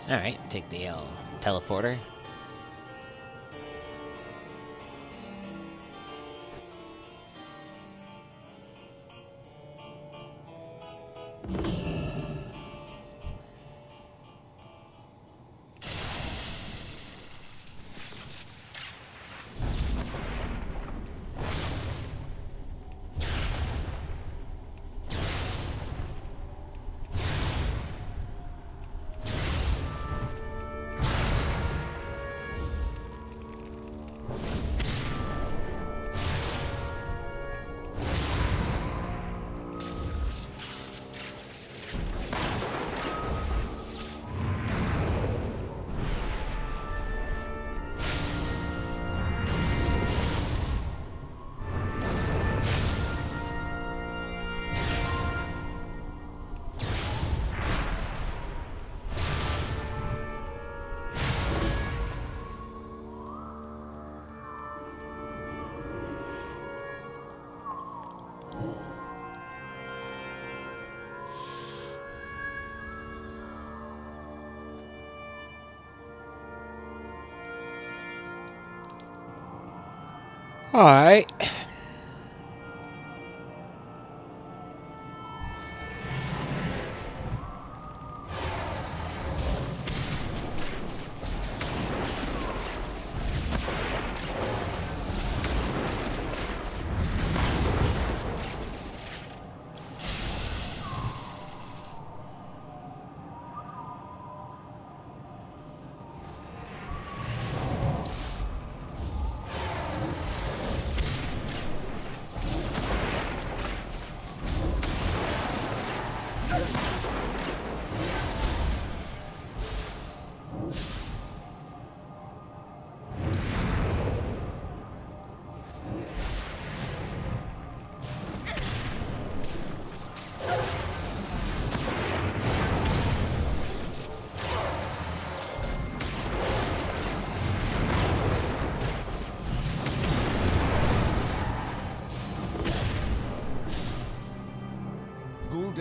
Alright, take the teleporter. Alright.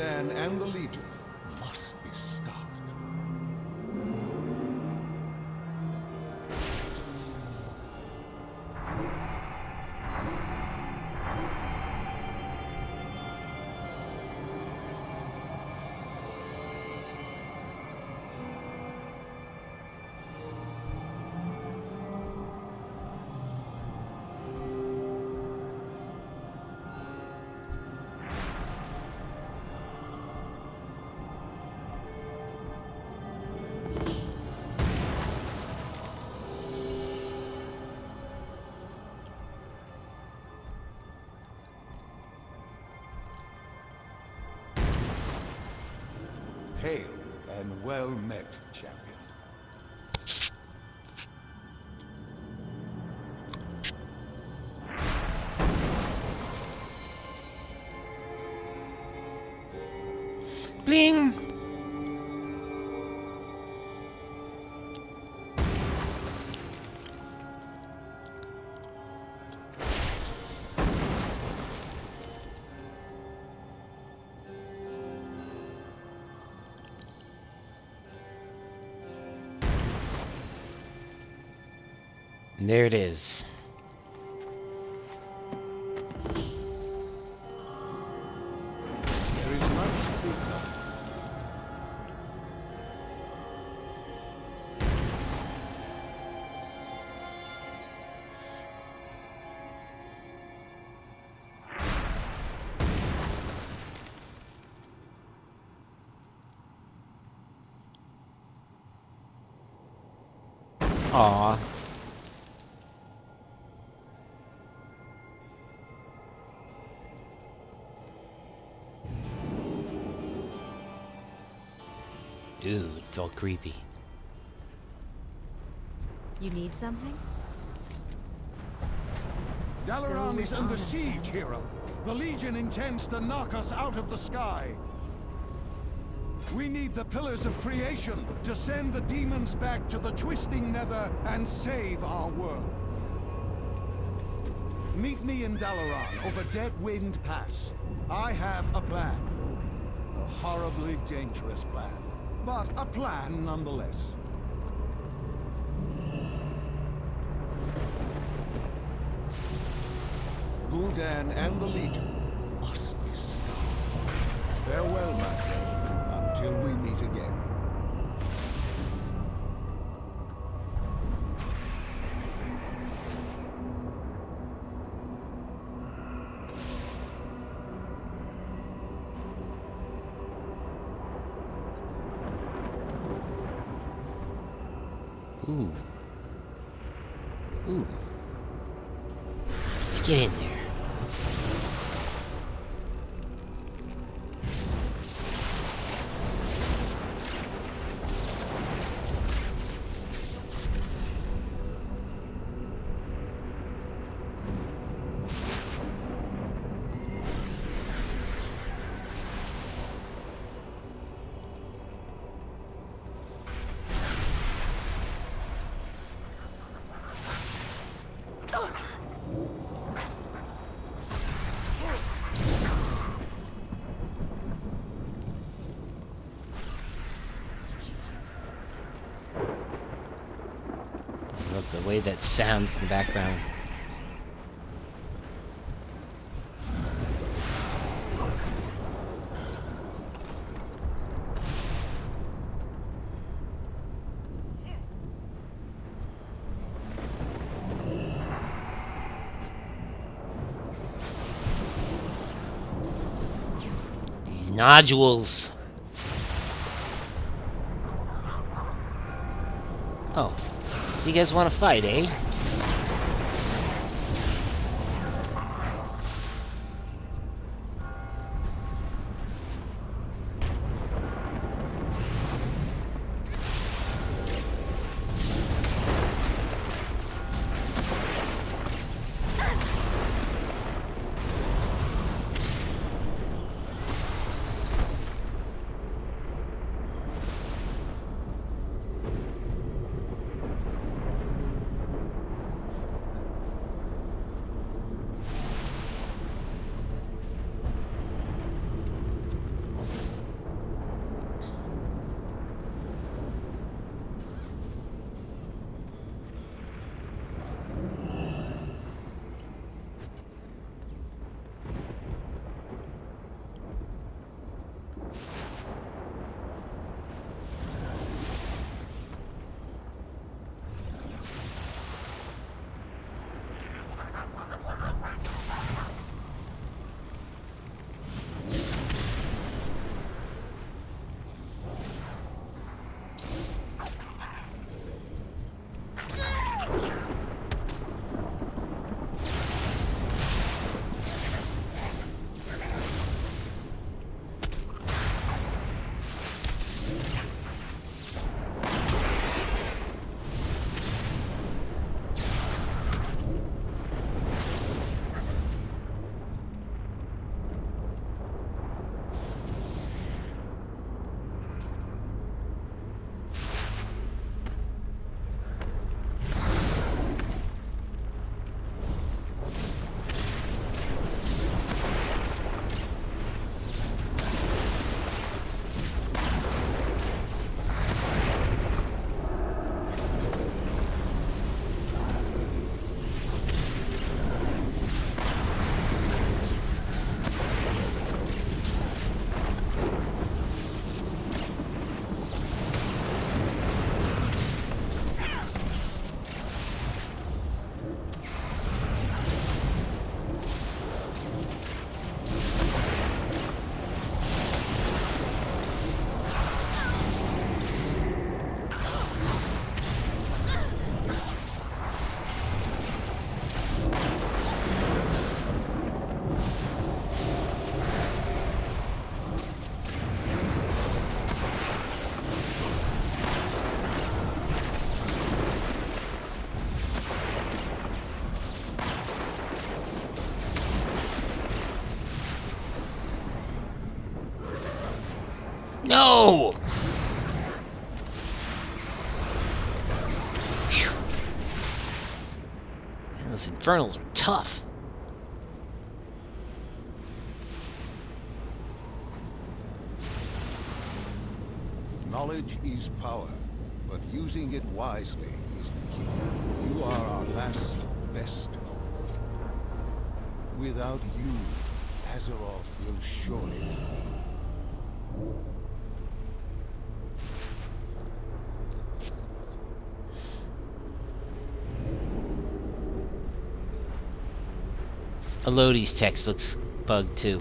Gul'dan and the Legion must be stopped. Hail and well met, champion. Bling! And there it is. There is much to be done. Aw. Dude, it's all creepy. You need something? Dalaran is under siege, hero. The Legion intends to knock us out of the sky. We need the Pillars of Creation to send the demons back to the twisting nether and save our world. Meet me in Dalaran over Deadwind Pass. I have a plan. A horribly dangerous plan, but a plan nonetheless. Gul'dan and the Legion must be stopped. Farewell, my friend, until we meet again. Ooh. Ooh. Let's get in there. Love the way that sounds in the background. These nodules. Oh. So you guys want to fight, eh? No! Phew. Man, those infernals are tough. Knowledge is power, but using it wisely is the key. You are our last, best hope. Without you, Azeroth will surely fall. Elodie's text looks bugged too.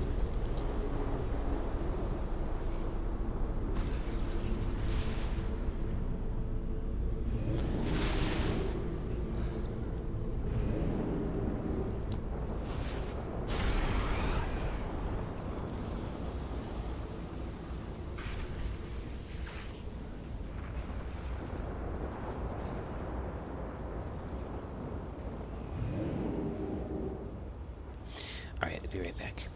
Alright, I'll be right back.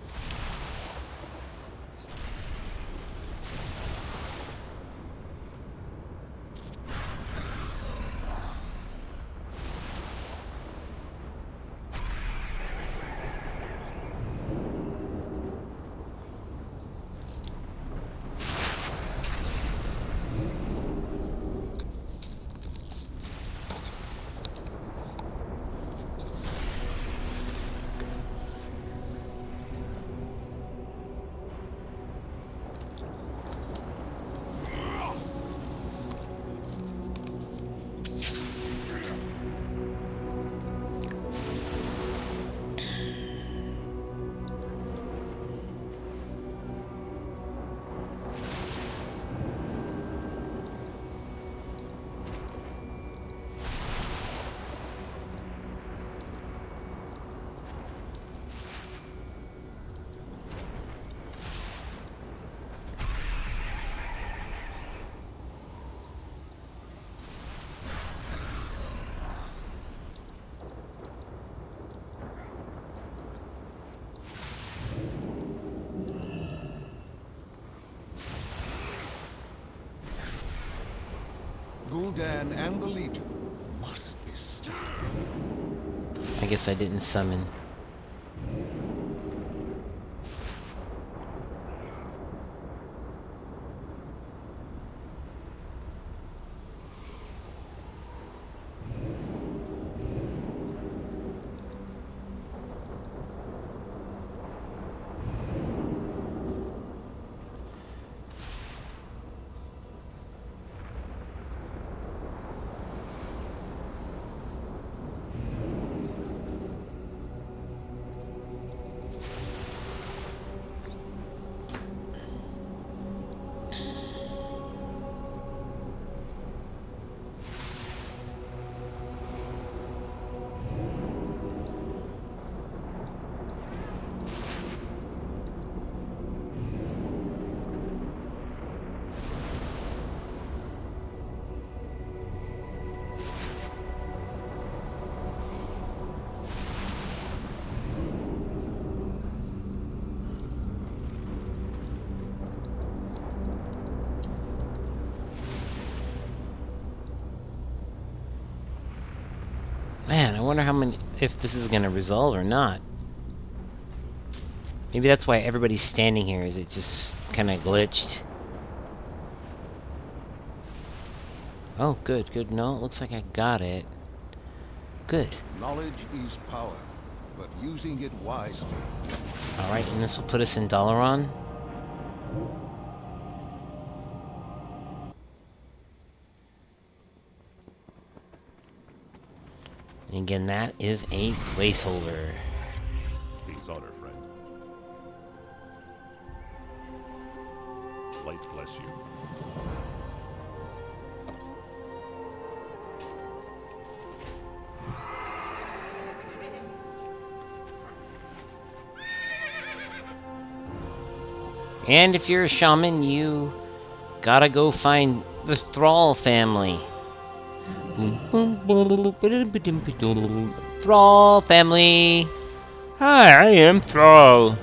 Gul'dan and the Legion must be stopped. I guess I didn't summon. Man, I wonder how many, if this is gonna resolve or not. Maybe that's why everybody's standing here, is it just kinda glitched? Oh, good, good. No, it looks like I got it. Good. Knowledge is power, but using it wisely. Alright, and this will put us in Dalaran. And again, that is a placeholder. King's honor, friend. Light bless you. And if you're a shaman, you gotta go find the Thrall family. Thrall family. Hi, I am Thrall.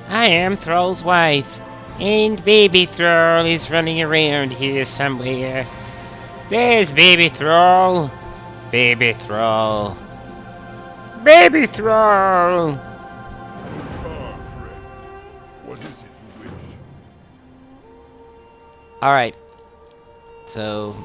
I am Thrall's wife. And Baby Thrall is running around here somewhere. There's Baby Thrall. Baby Thrall. Baby Thrall! Ah, friend. What is it you wish? Alright. So...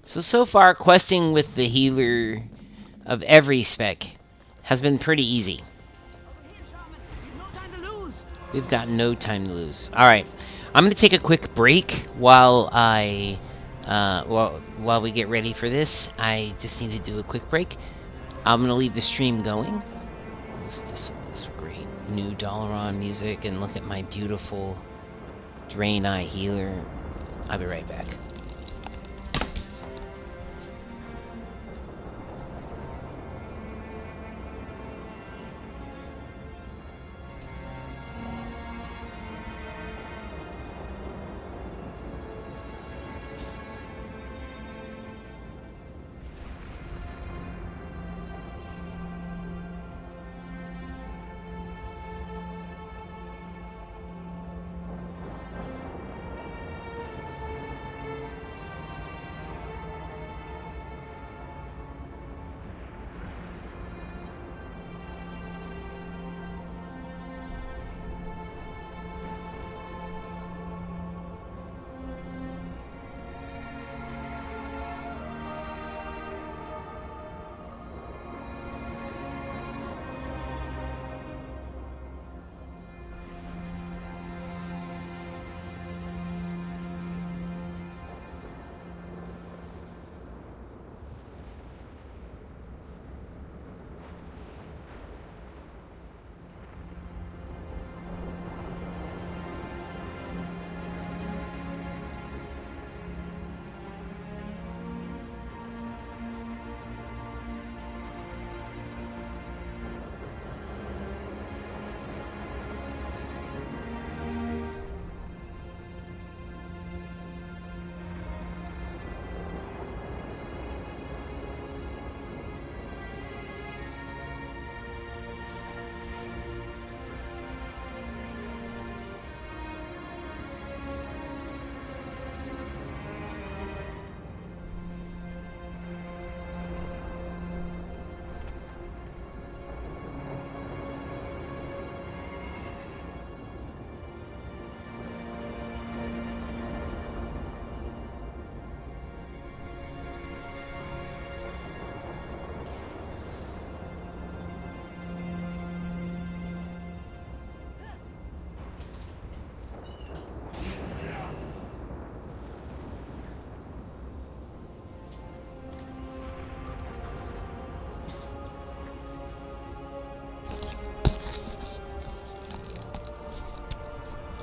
So far, questing with the healer of every spec has been pretty easy. We've got no time to lose. Alright, I'm going to take a quick break while while we get ready for this. I just need to do a quick break. I'm going to leave the stream going. Listen to some of this great new Dalaran music and look at my beautiful Draenei healer. I'll be right back.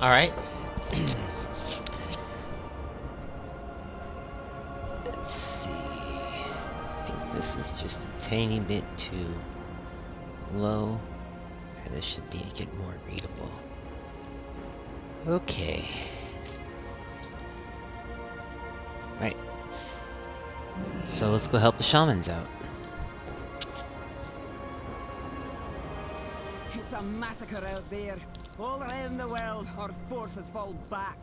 Alright. Let's see. I think this is just a tiny bit too low. This should make it more readable. Okay. Right. So let's go help the shamans out. It's a massacre out there. All around the world, our forces fall back.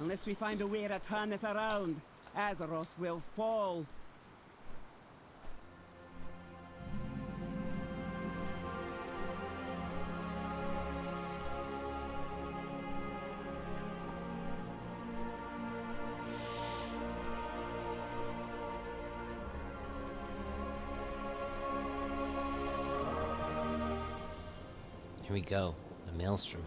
Unless we find a way to turn this around, Azeroth will fall. Here we go, the Maelstrom.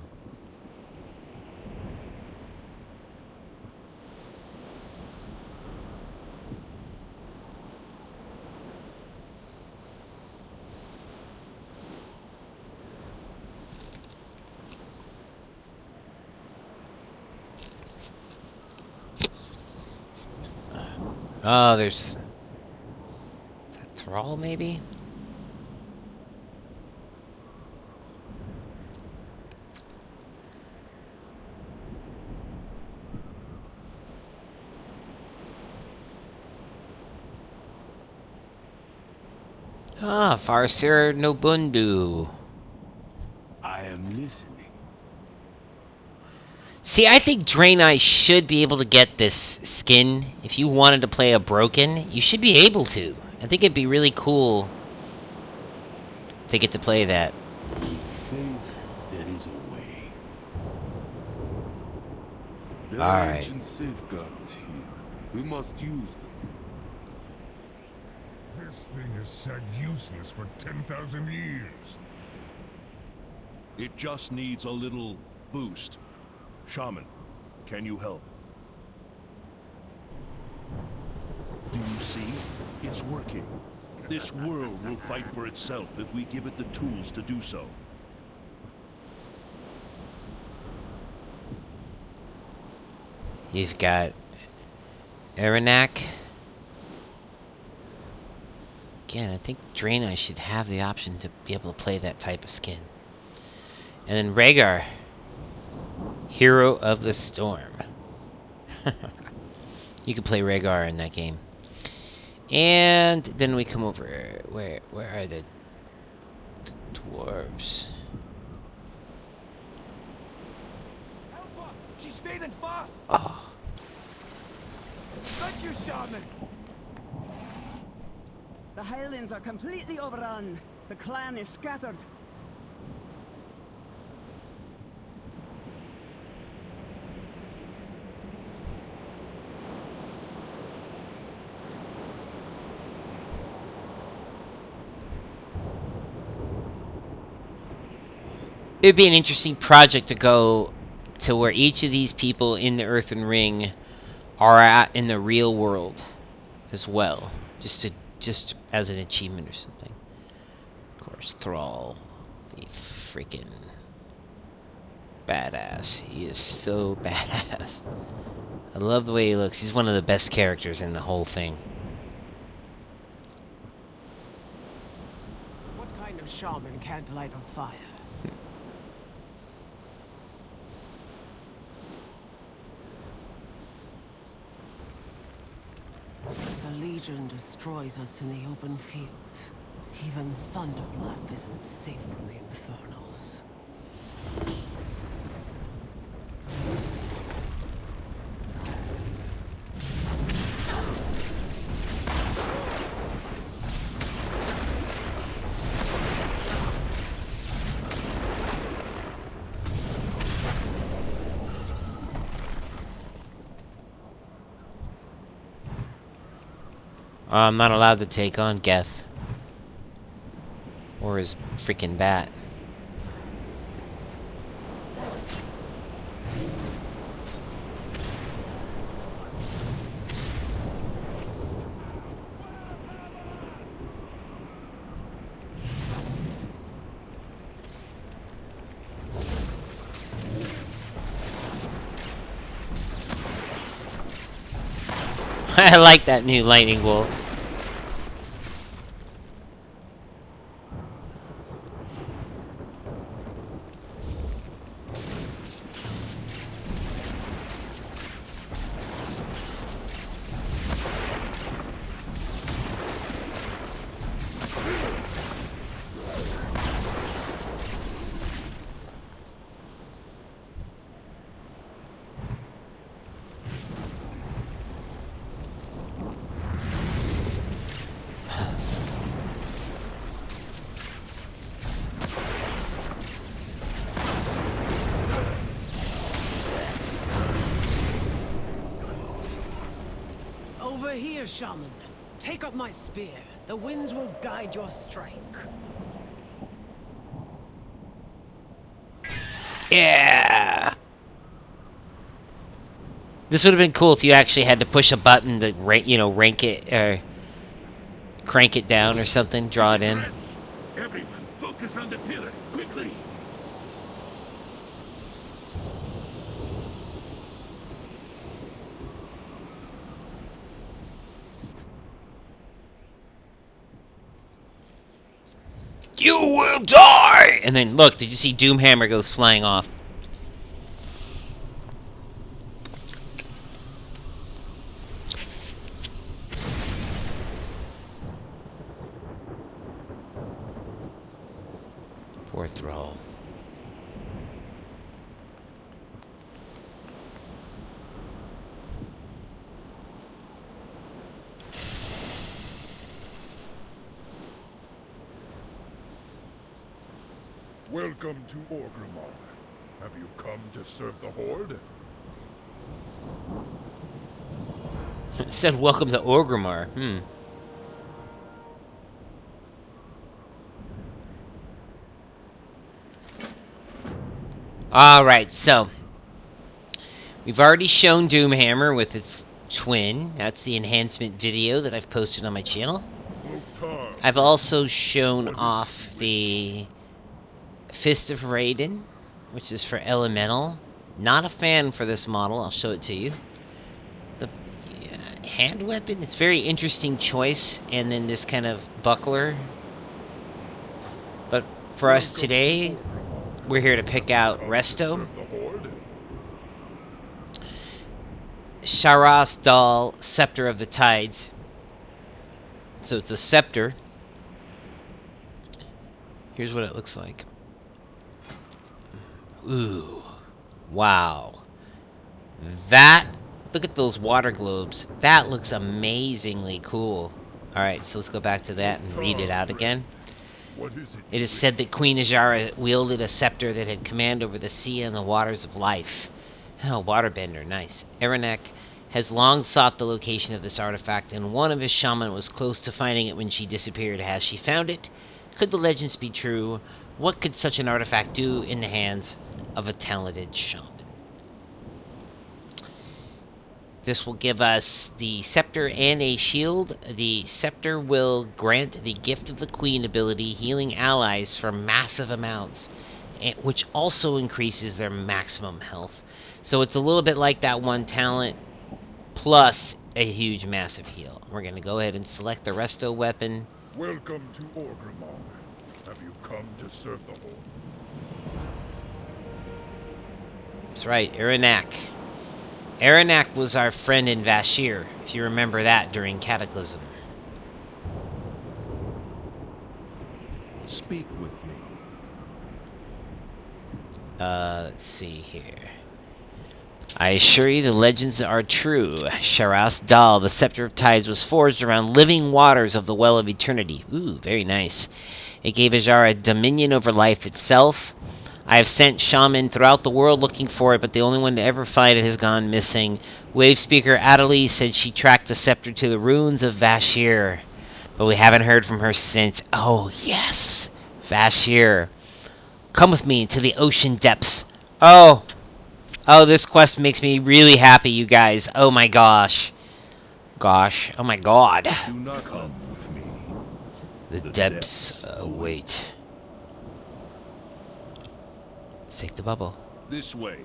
Oh, there's... Is that Thrall, maybe? Ah, Farseer Nobundu. I am listening. See, I think Draenei should be able to get this skin. If you wanted to play a broken, you should be able to. I think it'd be really cool to get to play that. Faith, there is a way. There All are right. ancient safeguards here. We must use them. This thing has sat useless for 10,000 years. It just needs a little boost. Shaman, can you help? Do you see? It's working. This world will fight for itself if we give it the tools to do so. You've got Aranak. Again, I think Draenei should have the option to be able to play that type of skin. And then Rhaegar, Hero of the Storm. You can play Rhaegar in that game. And then we come over. Where are the dwarves? Help her! She's fading fast! Oh. Thank you, Shaman! The Highlands are completely overrun. The clan is scattered. It would be an interesting project to go to where each of these people in the Earthen Ring are at in the real world as well. Just as an achievement or something. Of course, Thrall, the freaking badass. He is so badass. I love the way he looks. He's one of the best characters in the whole thing. What kind of shaman can't light a fire? The Legion destroys us in the open fields. Even Thunderbluff isn't safe from the Infernals. I'm not allowed to take on Geth. Or his freaking bat. I like that new lightning bolt. Over here, Shaman. Take up my spear. The winds will guide your strike. Yeah! This would have been cool if you actually had to push a button to rank it, or crank it down or something, draw it in. Everyone, focus on the pillar, quickly! You will die! And then, look, did you see Doomhammer goes flying off? Poor Thrall. Welcome to Orgrimmar. Have you come to serve the Horde? It said welcome to Orgrimmar. Alright, so we've already shown Doomhammer with its twin. That's the enhancement video that I've posted on my channel. I've also shown off the Fist of Raiden, which is for Elemental. Not a fan for this model, I'll show it to you. The hand weapon, it's a very interesting choice, and then this kind of buckler. But for us today, we're here to pick out Resto. Sharas Dal, Scepter of the Tides. So it's a scepter. Here's what it looks like. Ooh. Wow. That, look at those water globes. That looks amazingly cool. Alright, so let's go back to that and read it out again. It is said that Queen Azara wielded a scepter that had command over the sea and the waters of life. Oh, waterbender, nice. Eranek has long sought the location of this artifact, and one of his shaman was close to finding it when she disappeared. Has she found it? Could the legends be true? What could such an artifact do in the hands of a talented shaman? This will give us the scepter and a shield. The scepter will grant the Gift of the Queen ability, healing allies for massive amounts, which also increases their maximum health. So it's a little bit like that one talent, plus a huge massive heal. We're going to go ahead and select the Resto weapon. Welcome to Orgrimmar. Have you come to serve the Horde? That's right, Eranek. Eranek was our friend in Vashir, if you remember that during Cataclysm. Speak with me. Let's see here. I assure you the legends are true. Sharas Dal, the Scepter of Tides, was forged around living waters of the Well of Eternity. Ooh, very nice. It gave Azara dominion over life itself. I have sent shaman throughout the world looking for it, but the only one to ever find it has gone missing. Wave speaker Adelie said she tracked the scepter to the ruins of Vashir, but we haven't heard from her since. Oh, yes. Vashir. Come with me into the ocean depths. Oh, this quest makes me really happy, you guys. Oh my gosh. Oh my god. Do not come with me. The depths await. Let's take the bubble. This way.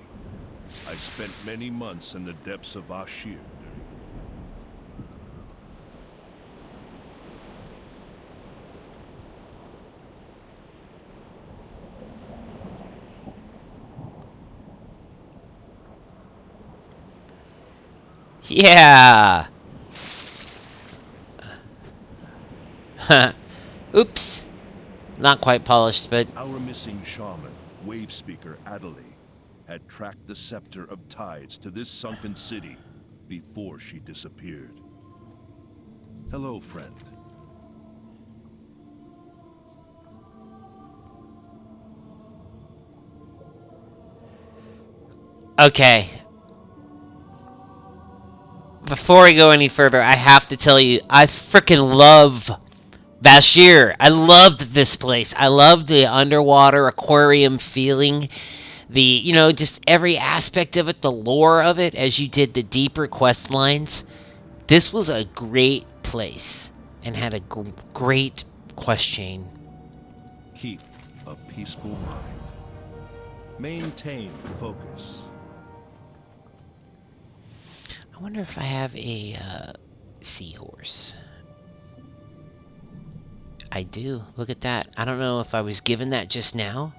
I spent many months in the depths of Ashir. Yeah. Oops. Not quite polished, but Our missing shaman, Wave Speaker Adelie, had tracked the Scepter of Tides to this sunken city before she disappeared. Hello, friend. okay. Before I go any further, I have to tell you, I freaking love Vashir. I loved this place. I loved the underwater aquarium feeling. Just every aspect of it, the lore of it, as you did the deeper quest lines. This was a great place and had a great quest chain. Keep a peaceful mind. Maintain focus. I wonder if I have a seahorse. I do. Look at that. I don't know if I was given that just now.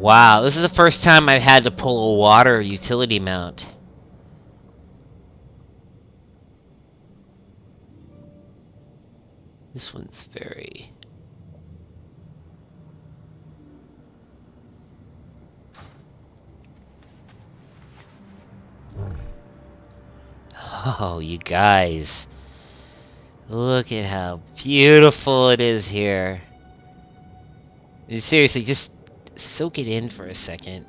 Wow, this is the first time I've had to pull a water utility mount. This one's very... Oh, you guys. Look at how beautiful it is here. Seriously, just soak it in for a second.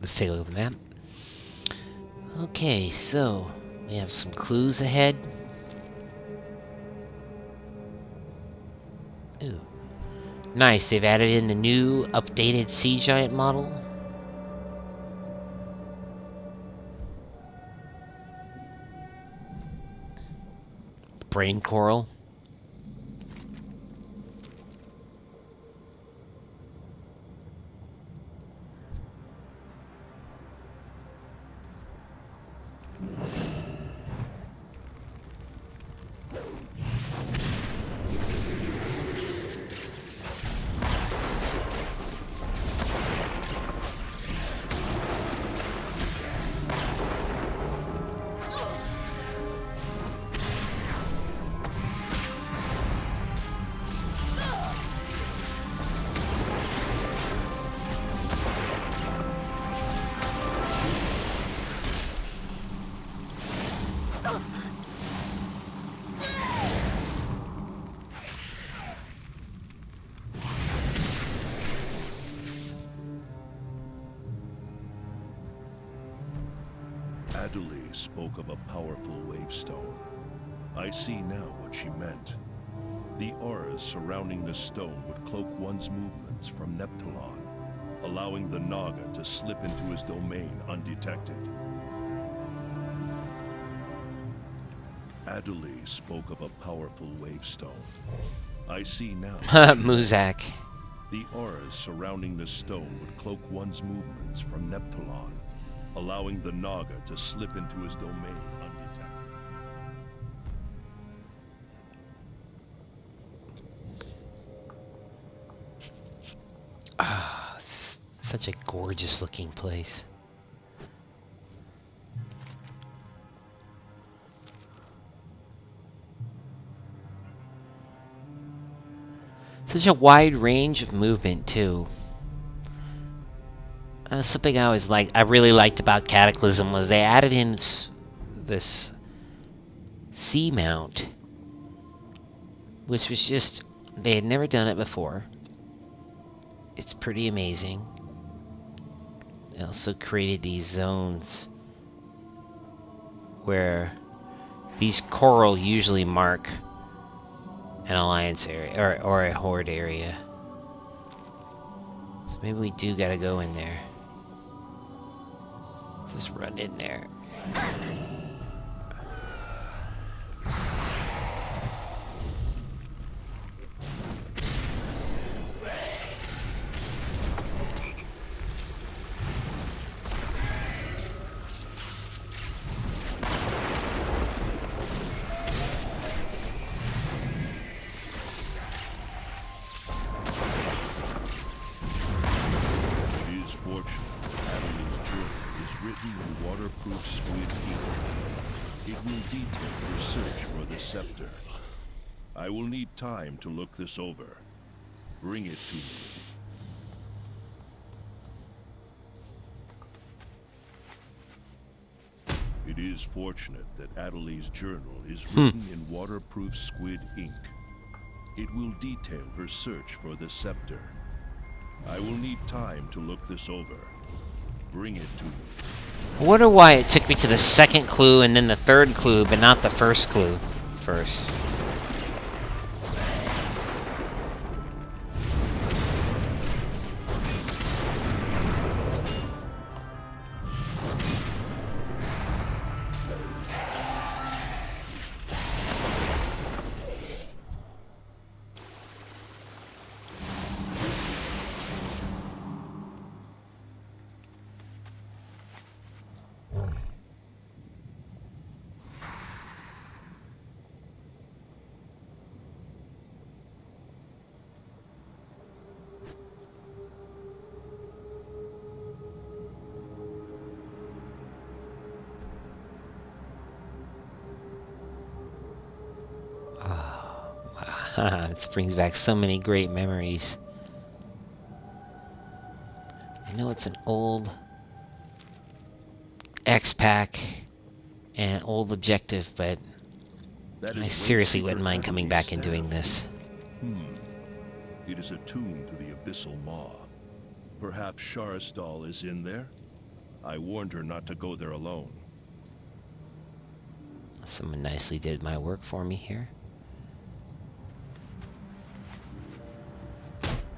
Let's take a look at the map. Okay, so we have some clues ahead. Ooh. Nice, they've added in the new updated sea giant model. Brain coral. Adelaide spoke of a powerful wavestone. I see now what she meant. The auras surrounding the stone would cloak one's movements from Neptulon, allowing the Naga to slip into his domain undetected. Adelaide spoke of a powerful wavestone. I see now. Muzak. The auras surrounding the stone would cloak one's movements from Neptulon, allowing the Naga to slip into his domain undetected. Ah, it's such a gorgeous looking place. Such a wide range of movement too. Something I really liked about Cataclysm was they added in this sea mount, which was just, they had never done it before. It's pretty amazing. They also created these zones where these coral usually mark an alliance area or a horde area. So maybe we do gotta go in there. Let's just run in there. Scepter. I will need time to look this over. Bring it to me. It is fortunate that Adelaide's journal is written in waterproof squid ink. It will detail her search for the scepter. I will need time to look this over. Bring it to me. I wonder why it took me to the second clue and then the third clue, but not the first clue first. This brings back so many great memories. I know it's an old X-Pack and old objective, but I seriously wouldn't mind coming back and doing this. It is attuned to the Abyssal Maw. Perhaps Sharisdal is in there? I warned her not to go there alone. Someone nicely did my work for me here.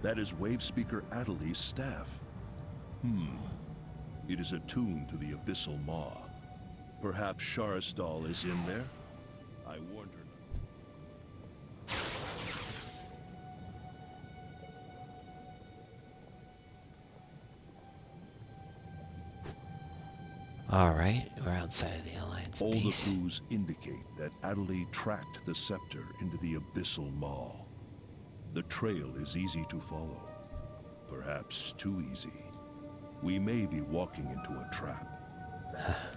That is Wavespeaker Adeli's staff. It is attuned to the Abyssal Maw. Perhaps Sharisdal is in there? I warned her not. Alright, we're outside of the Alliance All the base. clues indicate that Adeli tracked the scepter into the Abyssal Maw. The trail is easy to follow. Perhaps too easy. We may be walking into a trap.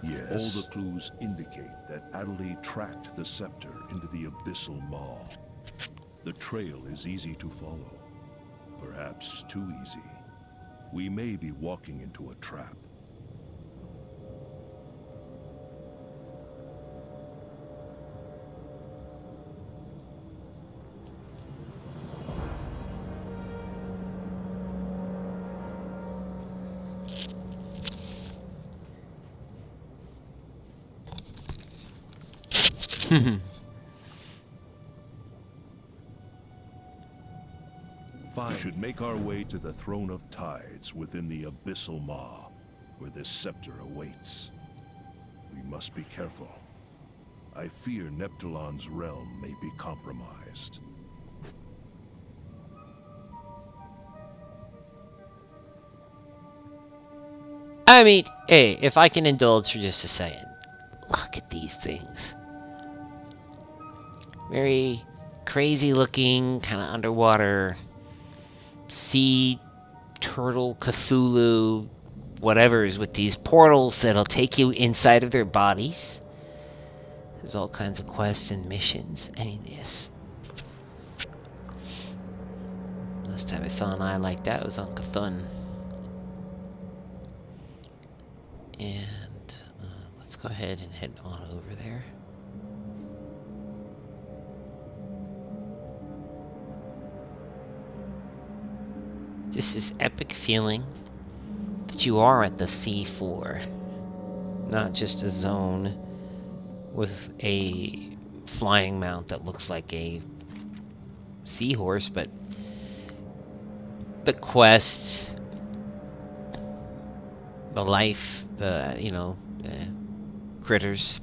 Yes. All the clues indicate that Adeli tracked the scepter into the Abyssal Maw. The trail is easy to follow. Perhaps too easy. We may be walking into a trap. We should make our way to the Throne of Tides within the Abyssal Maw, where this scepter awaits. We must be careful. I fear Neptulon's realm may be compromised. I mean, hey, if I can indulge for just a second. Look at these things. Very crazy looking, kind of underwater sea turtle, Cthulhu, whatever's with these portals that'll take you inside of their bodies. There's all kinds of quests and missions. I mean, this. Last time I saw an eye like that was on Cthulhu. And let's go ahead and head on over there. This is epic feeling that you are at the sea floor, not just a zone with a flying mount that looks like a seahorse, but the quests, the life, the, critters.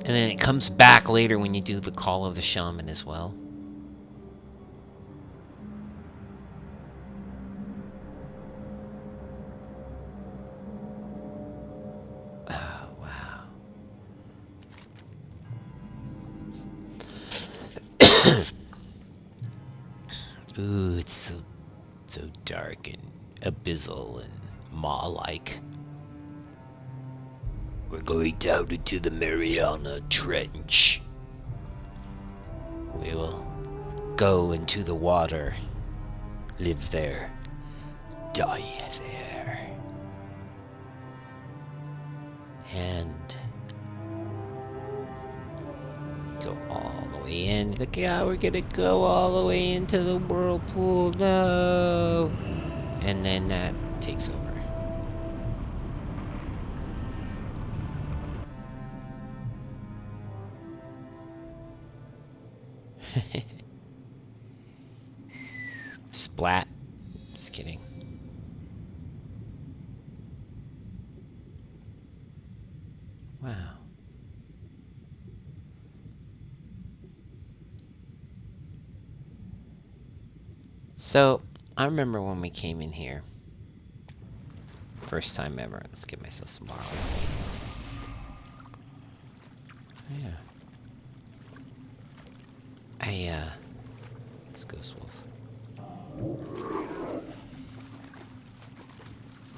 And then it comes back later when you do the Call of the Shaman as well. Ooh, it's so dark and abyssal and maw-like. We're going down into the Mariana Trench. We will go into the water, live there, die there. And go all the way in. Look how we're gonna go all the way into the whirlpool. No! And then that takes over. Splat. Just kidding. Wow. So, I remember when we came in here. First time ever. Let's give myself some borrow. Yeah. Let's go, Wolf.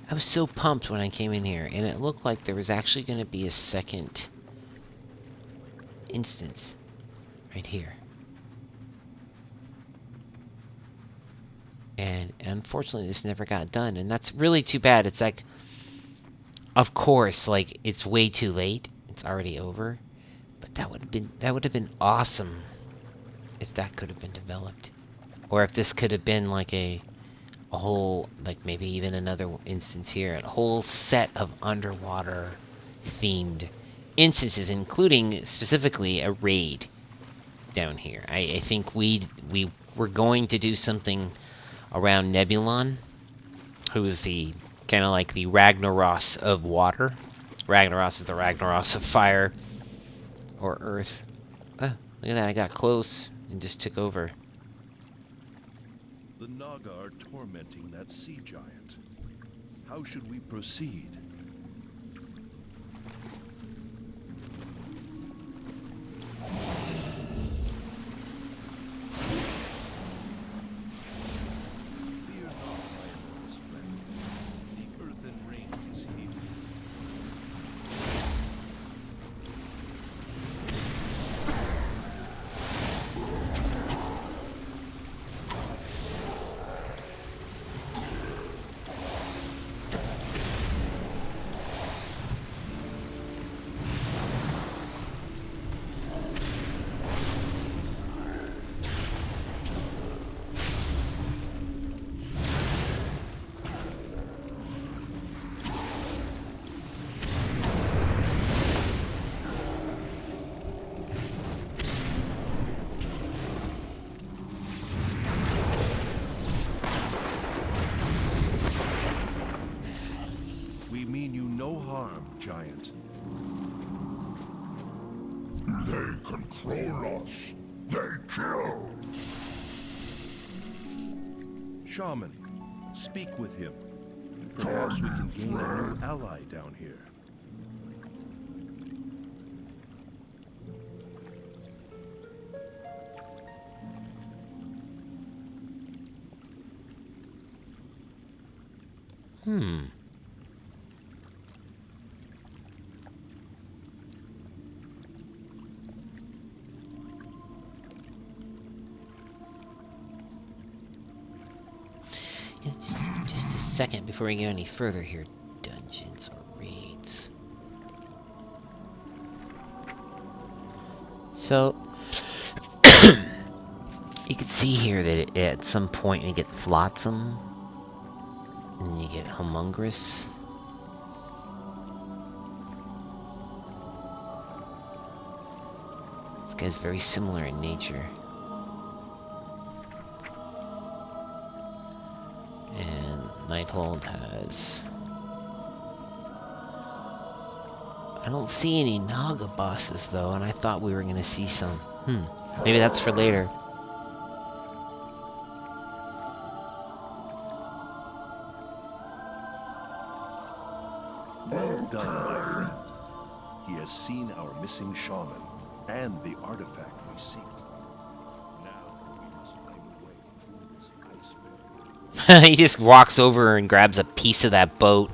I was so pumped when I came in here, and it looked like there was actually going to be a second instance right here. And unfortunately, this never got done, and that's really too bad. It's like, of course, like, it's way too late. It's already over. But that would have been awesome if that could have been developed, or if this could have been like a whole, like maybe even another instance here, a whole set of underwater themed instances, including specifically a raid down here. I think we were going to do something around Nebulon, who is the kind of like the Ragnaros of water. Ragnaros is the Ragnaros of fire or earth. Oh, look at that! I got close and just took over. The Naga are tormenting that sea giant. How should we proceed? Fear not, my enormous friend. The earthen ring is here. We mean you no harm, giant. They control us. They kill. Shaman, speak with him. Perhaps we can gain a new ally down here. Yeah, just a second before we go any further here. Dungeons or raids. So, you can see here that at some point you get Flotsam, and you get Homungrous. This guy's very similar in nature. And Nighthold has... I don't see any Naga bosses though, and I thought we were gonna see some. Maybe that's for later. Well done, my friend. He has seen our missing shaman and the artifact we seek. Now we must find a way through this ice barrier. He just walks over and grabs a piece of that boat.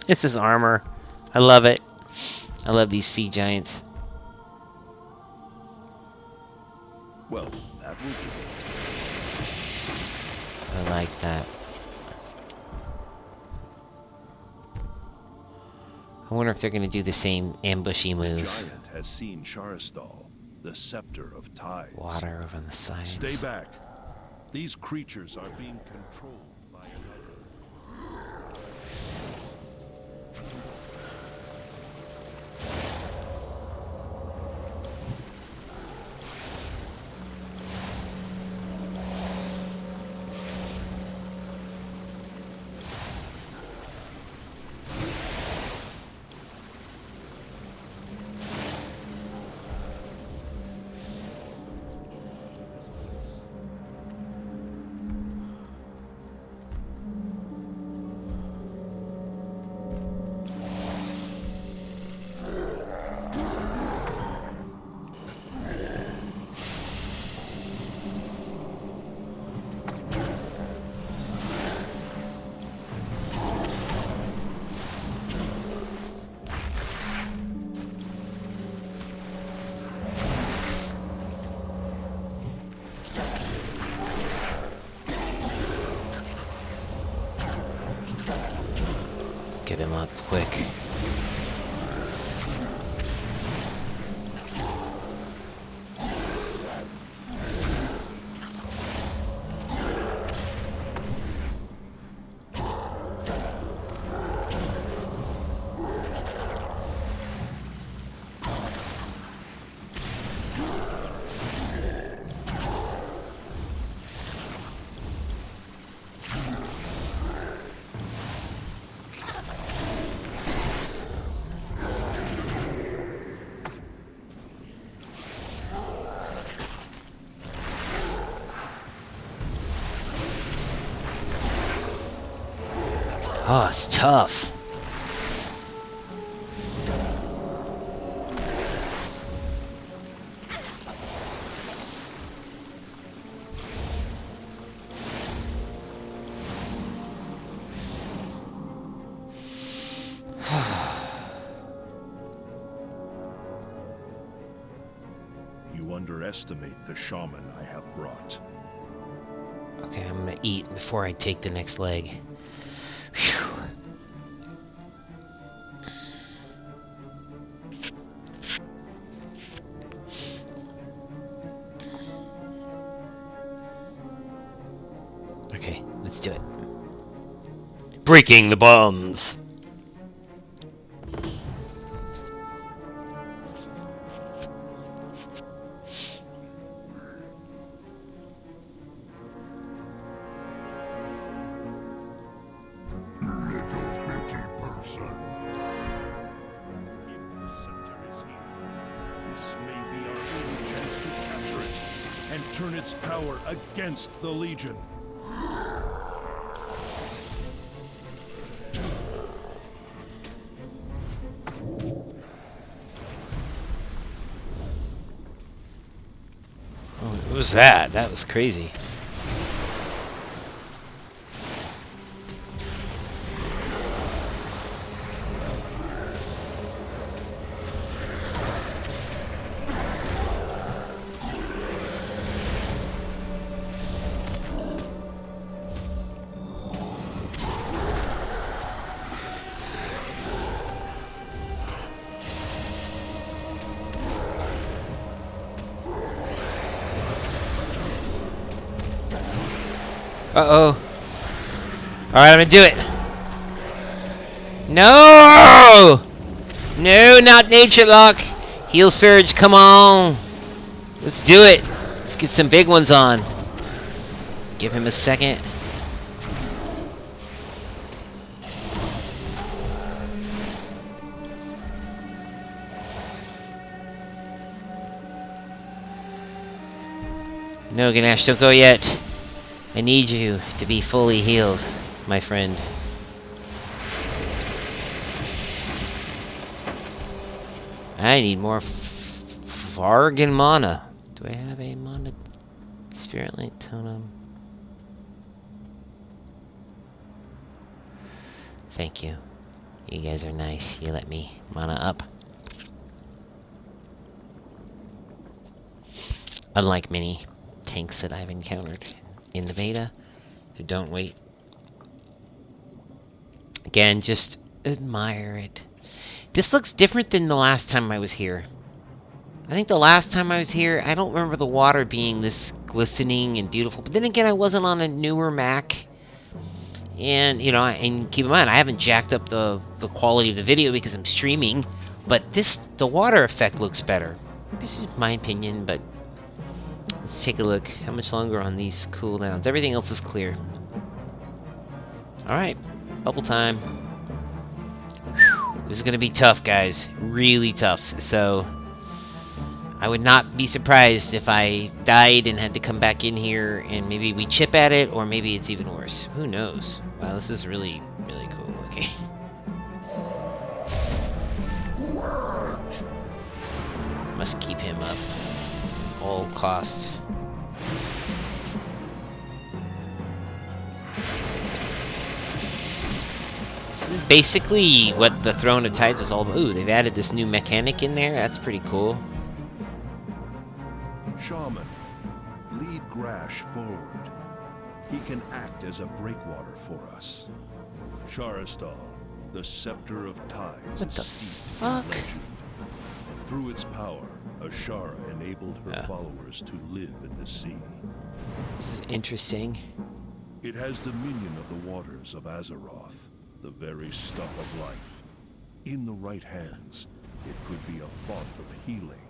It's his armor. I love it. I love these sea giants. Well, that will do. I like that. I wonder if they're going to do the same ambushy The move. giant has seen Sharistal, the scepter of tides. Water over on the sides. Stay back. These creatures are being controlled by another. get him up quick. Oh, it's tough. You underestimate the shaman I have brought. Okay, I'm gonna eat before I take the next leg. Phew. Okay, let's do it. Breaking the bonds. This may be our only chance to capture it and turn its power against the Legion. Oh, what was that? That was crazy. Uh-oh. Alright, I'm gonna do it. No! No, not Nature Lock. Heal Surge, come on. Let's do it. Let's get some big ones on. Give him a second. No, Ganesh, don't go yet. I need you to be fully healed, my friend. I need more Vargan mana. Do I have a mana Spirit Link Totem? Thank you. You guys are nice. You let me mana up. Unlike many tanks that I've encountered in the beta who don't wait. Again, just admire it. This looks different than the last time I was here. I think the last time I was here, I don't remember the water being this glistening and beautiful. But then again, I wasn't on a newer Mac. And, you know, and keep in mind, I haven't jacked up the quality of the video because I'm streaming. But the water effect looks better. This is my opinion, but let's take a look. How much longer on these cooldowns? Everything else is clear. Alright, bubble time. Whew. This is going to be tough, guys. Really tough. So, I would not be surprised if I died and had to come back in here and maybe we chip at it, or maybe it's even worse. Who knows? Wow, this is really, really cool. Okay. Must keep him up. All costs. This is basically what the Throne of Tides is all about. Ooh, they've added this new mechanic in there. That's pretty cool. Shaman, lead Grash forward. He can act as a breakwater for us. Sharistal, The scepter of tides What is the steeped in fuck? legend. Through its power, Ashara enabled her followers to live in the sea. This is interesting. It has dominion of the waters of Azeroth, the very stuff of life. In the right hands, it could be a font of healing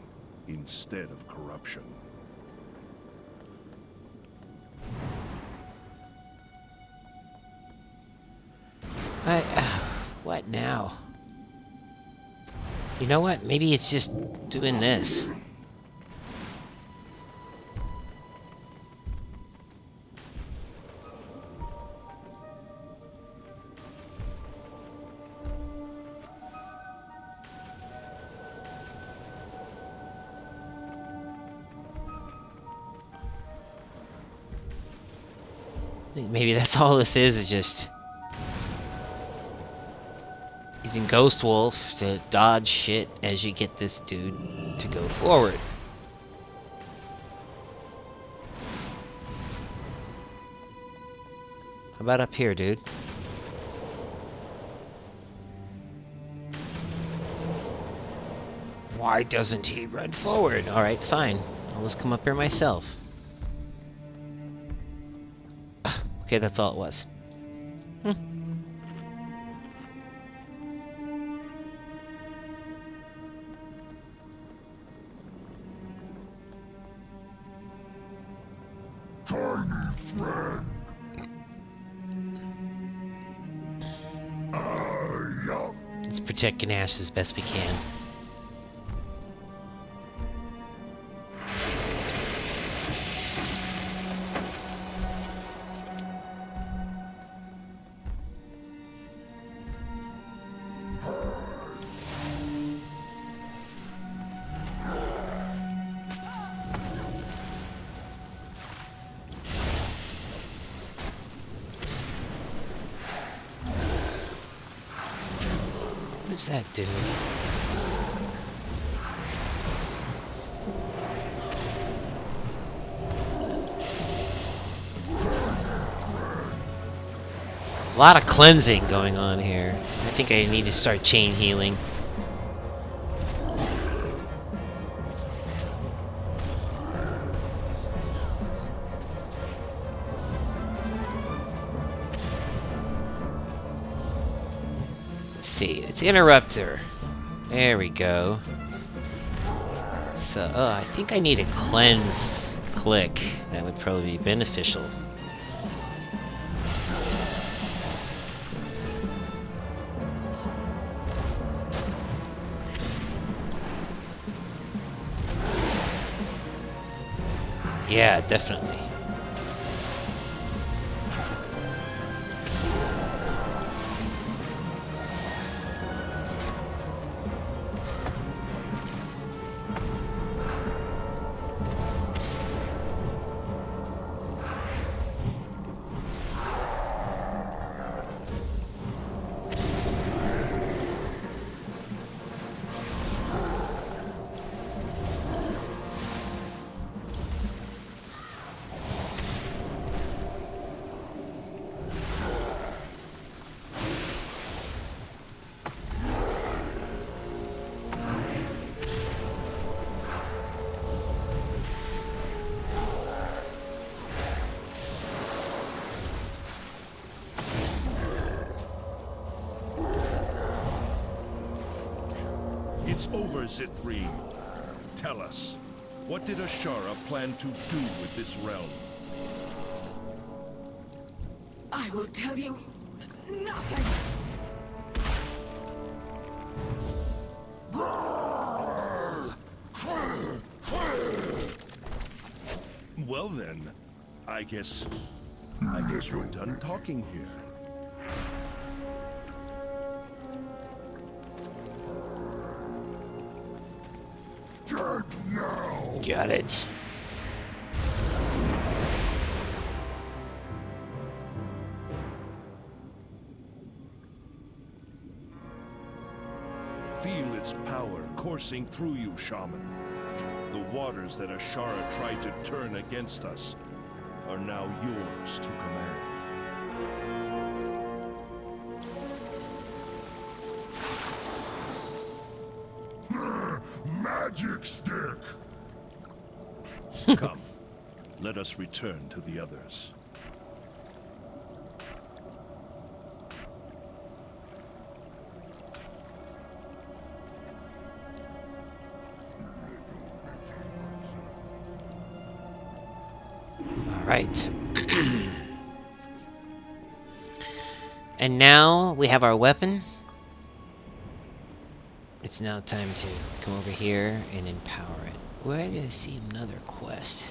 instead of corruption. What now? You know what? Maybe it's just doing this. I think maybe that's all this is just using Ghost Wolf to dodge shit as you get this dude to go forward. How about up here, dude? Why doesn't he run forward? Alright, fine. I'll just come up here myself. Okay, that's all it was. Let's protect Ganache as best we can. What's that do? A lot of cleansing going on here. I think I need to start chain healing. See, it's interrupter. There we go. So, I think I need a cleanse click. That would probably be beneficial. Yeah, definitely. It's over, Zithri. Tell us, what did Ashara plan to do with this realm? I will tell you nothing. Well then, I guess we're done talking here. Got it. Feel its power coursing through you, Shaman. The waters that Ashara tried to turn against us are now yours to command. magic stick! Come, let us return to the others. All right. And now we have our weapon. It's now time to come over here and empower it. Where did I see another quest?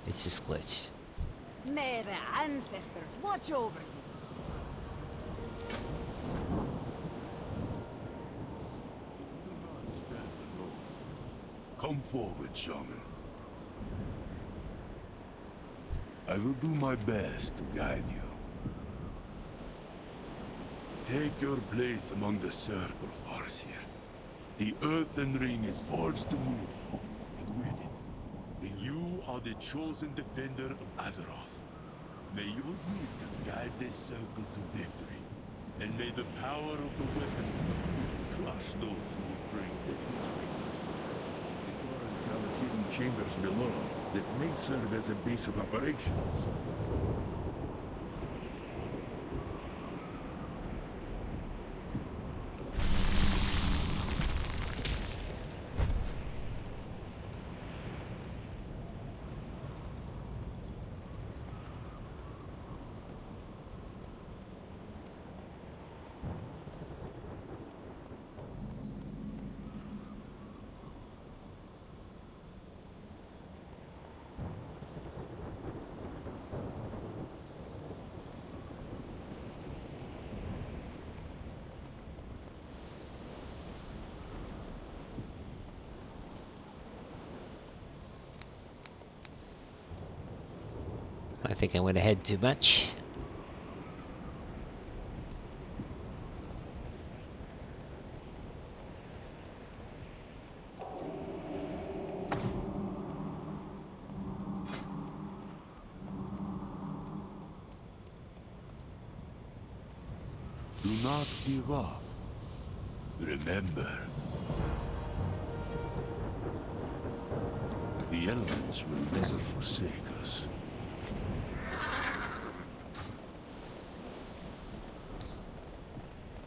It's just glitched. May the ancestors watch over you. Come forward, Shaman. I will do my best to guide you. Take your place among the circle, Farseer. The earthen ring is forged anew, and with it, you are the chosen defender of Azeroth. May your wisdom guide this circle to victory, and may the power of the weapon crush those who embrace the disgraces. There are hidden chambers below that may serve as a base of operations. I think I went ahead too much. Do not give up. Remember, the elements will never forsake us.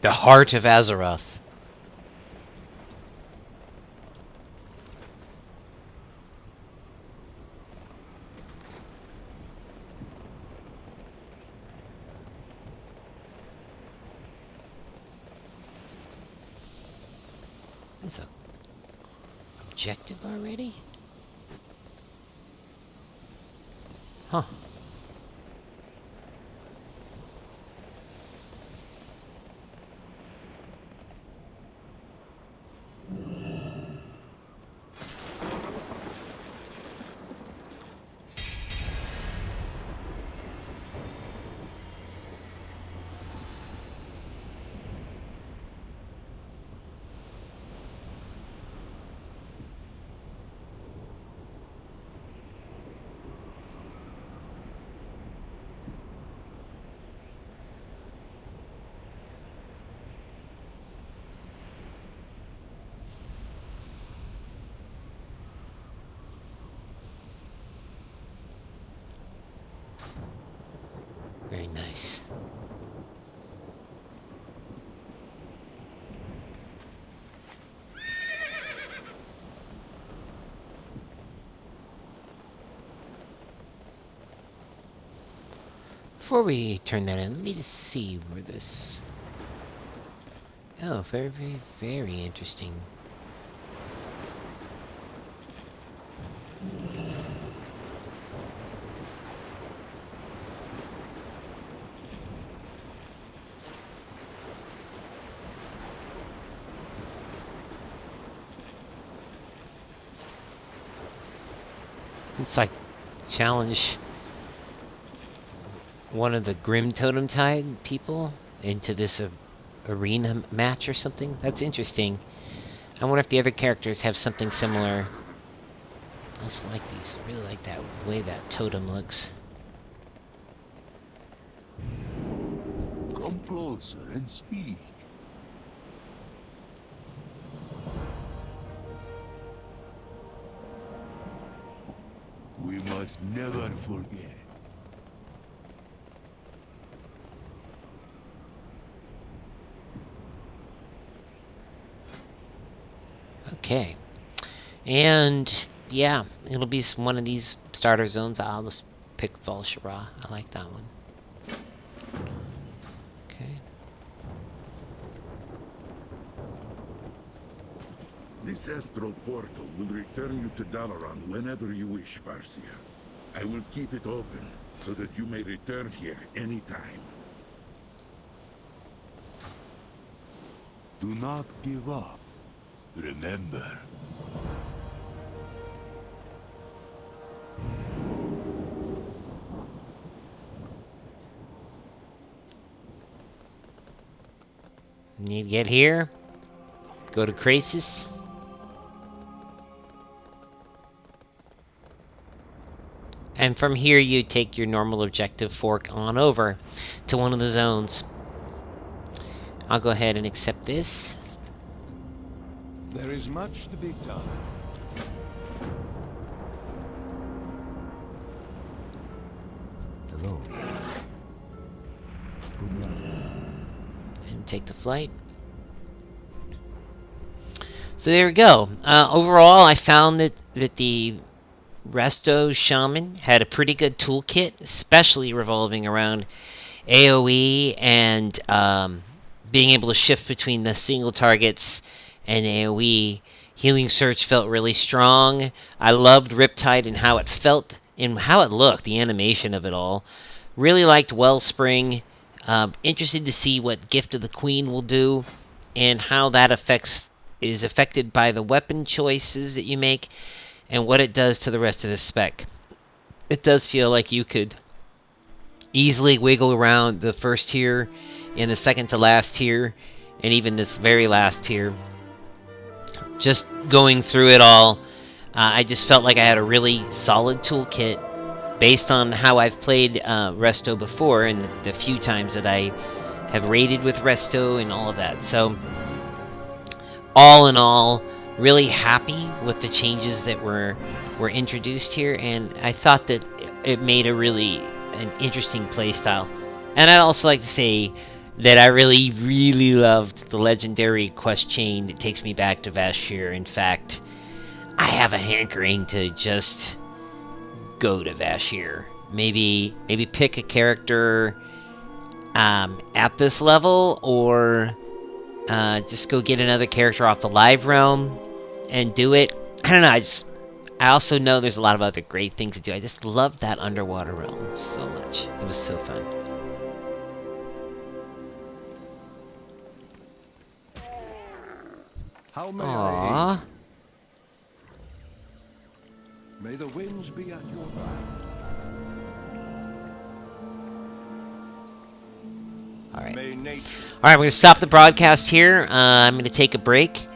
The heart of Azeroth. That's a objective already? Huh. Very nice. Before we turn that in, let me just see where this... Oh, very, very, very interesting. It's like challenge one of the Grim Totem Tide people into this arena match or something. That's interesting. I wonder if the other characters have something similar. I also like these. I really like that way that totem looks. Come closer and speak. We must never forget. Okay. And yeah, it'll be one of these starter zones. I'll just pick Volshara. I like that one. Okay. This astral portal will return you to Dalaran whenever you wish, Farsia. I will keep it open so that you may return here anytime. Do not give up. Remember. Need to get here. Go to Krasis. And from here you take your normal objective fork on over to one of the zones. I'll go ahead and accept this. There is much to be done. Hello. Good morning. And take the flight. So there we go. Overall, I found that the Resto Shaman had a pretty good toolkit, especially revolving around AoE and being able to shift between the single targets and AoE. Healing Search felt really strong. I loved Riptide and how it felt and how it looked, the animation of it all. Really liked Wellspring. Interested to see what Gift of the Queen will do and how that is affected by the weapon choices that you make and what it does to the rest of the spec. It does feel like you could easily wiggle around the first tier and the second to last tier and even this very last tier. Just going through it all, I just felt like I had a really solid toolkit based on how I've played Resto before and the few times that I have raided with Resto and all of that. So all in all, really happy with the changes that were introduced here, and I thought that it made an interesting playstyle. And I'd also like to say that I really, really loved the legendary quest chain that takes me back to Vashj'ir. In fact, I have a hankering to just go to Vashj'ir. Maybe pick a character at this level, or just go get another character off the live realm and do it. I don't know, I also know there's a lot of other great things to do. I just loved that underwater realm so much. It was so fun. How may Aww. May the winds be at your back. Alright. May nature. Alright, we're going to stop the broadcast here. I'm going to take a break.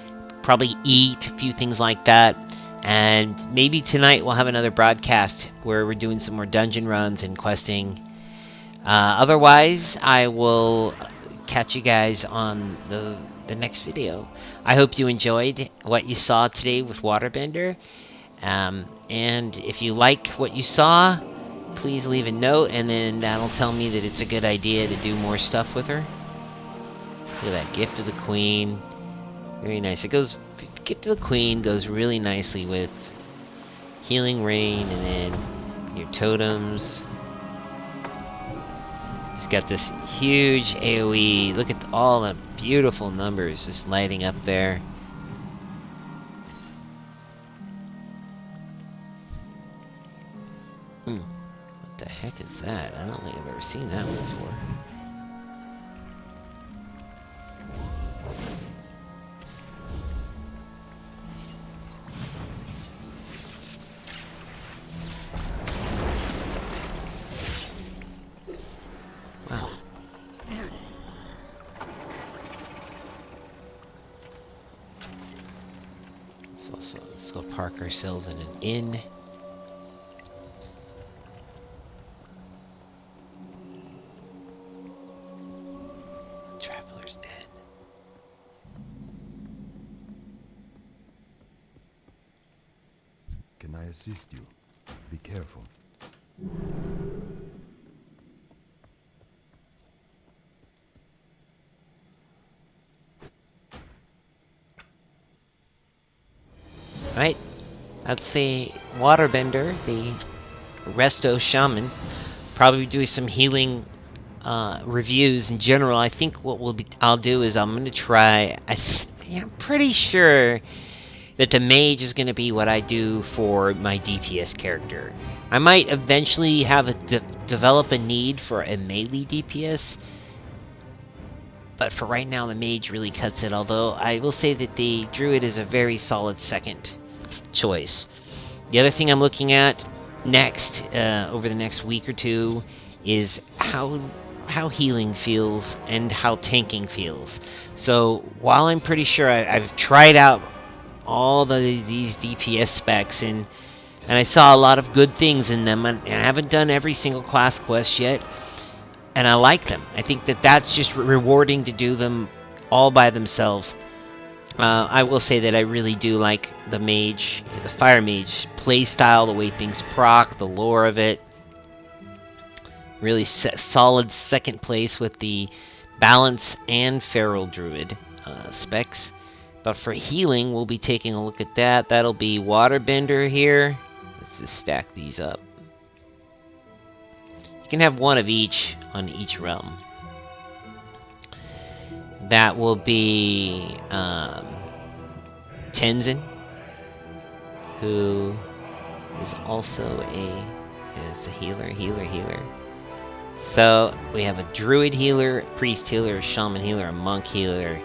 Probably eat, a few things like that. And maybe tonight we'll have another broadcast where we're doing some more dungeon runs and questing. Otherwise, I will catch you guys on the next video. I hope you enjoyed what you saw today with Waterbender. And if you like what you saw, please leave a note, and then that'll tell me that it's a good idea to do more stuff with her. Look at that, Gift of the Queen. Very nice. Gift of the Queen goes really nicely with Healing Rain, and then your totems. He's got this huge AoE. Look at all the beautiful numbers just lighting up there. What the heck is that? I don't think I've ever seen that one before. Wow. Let's go park ourselves in an inn. assist you. Be careful. Right, that's the Waterbender, the Resto Shaman. Probably be doing some healing reviews in general. I think what I'll do is I'm gonna try. I'm pretty sure that the mage is gonna be what I do for my DPS character. I might eventually have develop a need for a melee DPS, but for right now, the mage really cuts it. Although I will say that the druid is a very solid second choice. The other thing I'm looking at next, over the next week or two, is how healing feels and how tanking feels. So while I'm pretty sure I've tried out all these DPS specs and I saw a lot of good things in them, and I haven't done every single class quest yet, and I like them. I think that that's just rewarding to do them all by themselves. I will say that I really do like the mage, the fire mage playstyle, the way things proc, the lore of it. Really solid second place with the balance and feral druid specs. But for healing, we'll be taking a look at that. That'll be Waterbender here. Let's just stack these up. You can have one of each on each realm. That will be Tenzin, who is also a healer. So we have a druid healer, a priest healer, a shaman healer, a monk healer.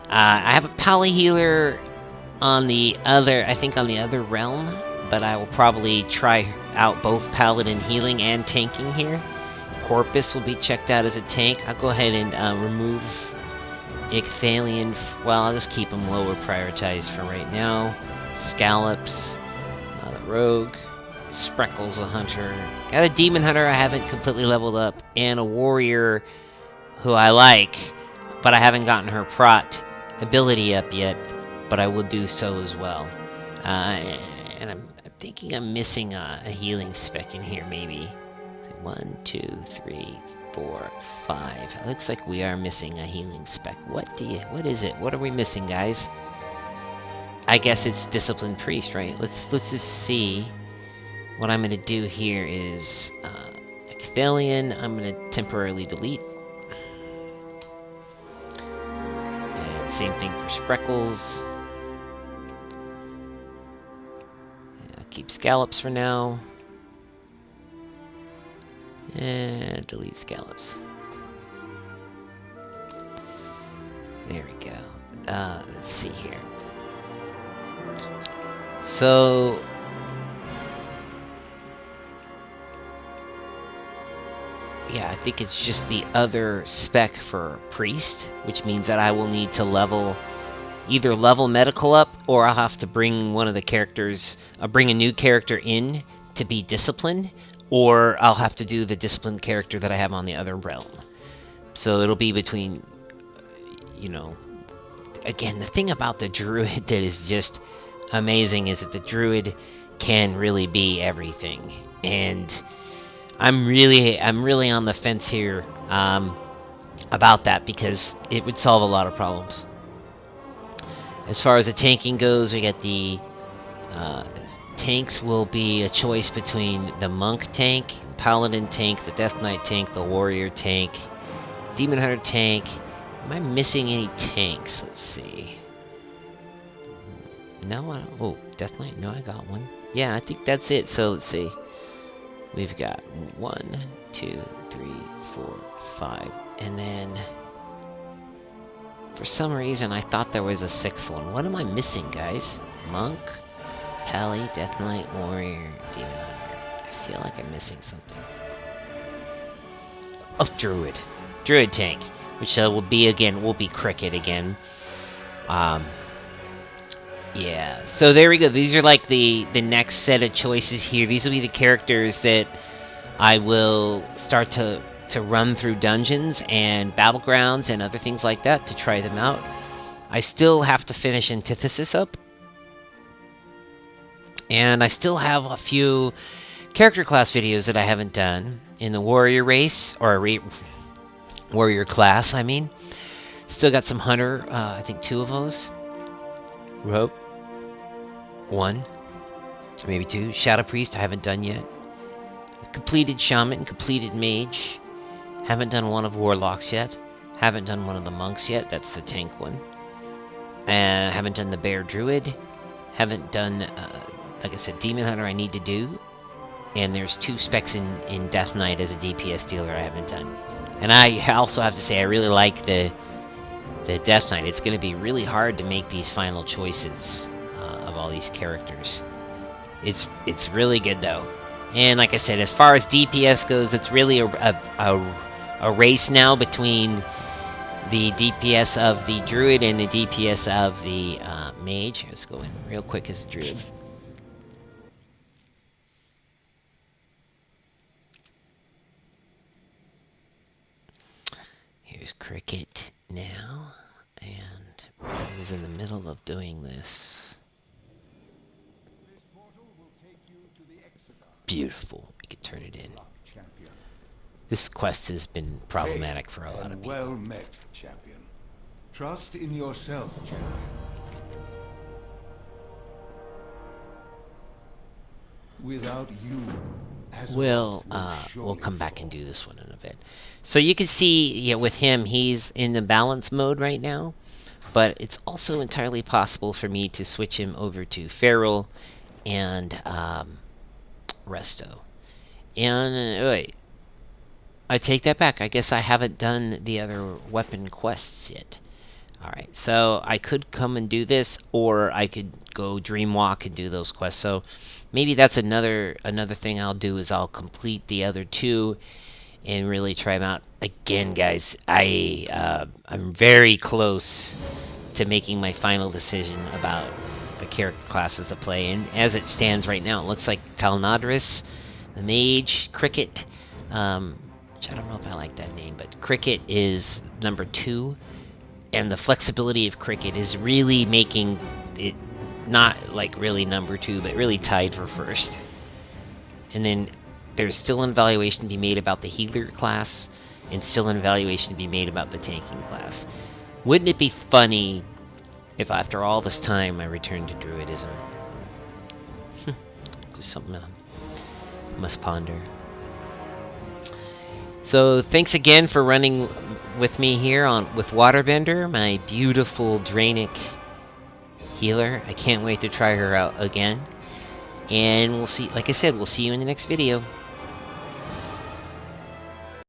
I have a pally healer on the other, I think on the other realm, but I will probably try out both paladin healing and tanking here. Corpus will be checked out as a tank. I'll go ahead and remove Icthalion. Well, I'll just keep them lower prioritized for right now. Scallops, the rogue, Spreckles, the hunter. Got a demon hunter I haven't completely leveled up, and a warrior who I like, but I haven't gotten her prot ability up yet, but I will do so as well. And I'm thinking I'm missing a healing spec in here, maybe. 1, 2, 3, 4, 5. It looks like we are missing a healing spec. What is it? What are we missing, guys? I guess it's Disciplined Priest, right? Let's just see. What I'm gonna do here is Icthalion, I'm gonna temporarily delete. And same thing for Spreckles. I'll keep Scallops for now. And delete Scallops. There we go. Let's see here. So yeah, I think it's just the other spec for Priest, which means that I will need to either level medical up, or I'll have to bring one of the characters, bring a new character in to be disciplined, or I'll have to do the disciplined character that I have on the other realm. So it'll be between, again, the thing about the druid that is just amazing is that the druid can really be everything, and I'm really on the fence here about that, because it would solve a lot of problems. As far as the tanking goes, we got the tanks will be a choice between the monk tank, paladin tank, the death knight tank, the warrior tank, demon hunter tank. Am I missing any tanks? Let's see. No, I don't. Oh, death knight. No, I got one. Yeah, I think that's it. So let's see. We've got 1, 2, 3, 4, 5, and then for some reason I thought there was a 6th one. What am I missing, guys? Monk, Pally, Death Knight, Warrior, Demon Hunter. I feel like I'm missing something. Oh, Druid. Druid tank, which will be Cricket again. Yeah, so there we go. These are like the next set of choices here. These will be the characters that I will start to run through dungeons and battlegrounds and other things like that to try them out. I still have to finish Antithesis up. And I still have a few character class videos that I haven't done in the warrior race, or warrior class, I mean. Still got some hunter, I think 2 of those. Rope. 1. Maybe 2. Shadow Priest, I haven't done yet. Completed Shaman, completed Mage. Haven't done one of Warlocks yet. Haven't done one of the Monks yet, that's the tank one. Haven't done the Bear Druid. Haven't done, like I said, Demon Hunter I need to do. And there's 2 specs in Death Knight as a DPS dealer I haven't done. And I also have to say I really like the Death Knight. It's going to be really hard to make these final choices of all these characters. It's really good though. And like I said, as far as DPS goes, it's really a race now between the DPS of the Druid and the DPS of the Mage. Let's go in real quick as a Druid. Here's Cricket now, and I was in the middle of doing this. Beautiful. We can turn it in. This quest has been problematic for a lot of people. Well met, champion. Trust in yourself, champion. Without you, We'll come back and do this one in a bit. So you can see, with him, he's in the balance mode right now, but it's also entirely possible for me to switch him over to Feral and Resto. And wait, I take that back. I guess I haven't done the other weapon quests yet. Alright, so I could come and do this, or I could go Dreamwalk and do those quests. So maybe that's another thing I'll do, is I'll complete the other 2 and really try them out. Again, guys, I'm very close to making my final decision about the character classes to play. And as it stands right now, it looks like Talnadris, the Mage, Cricket, which I don't know if I like that name, but Cricket is number 2. And the flexibility of Cricket is really making it not like really number 2, but really tied for first. And then there's still an evaluation to be made about the healer class, and still an evaluation to be made about the tanking class. Wouldn't it be funny if after all this time I returned to Druidism? Just something I must ponder. So thanks again for running with me here with Waterbender, my beautiful Draenic healer. I can't wait to try her out again. And we'll see, like I said, we'll see you in the next video.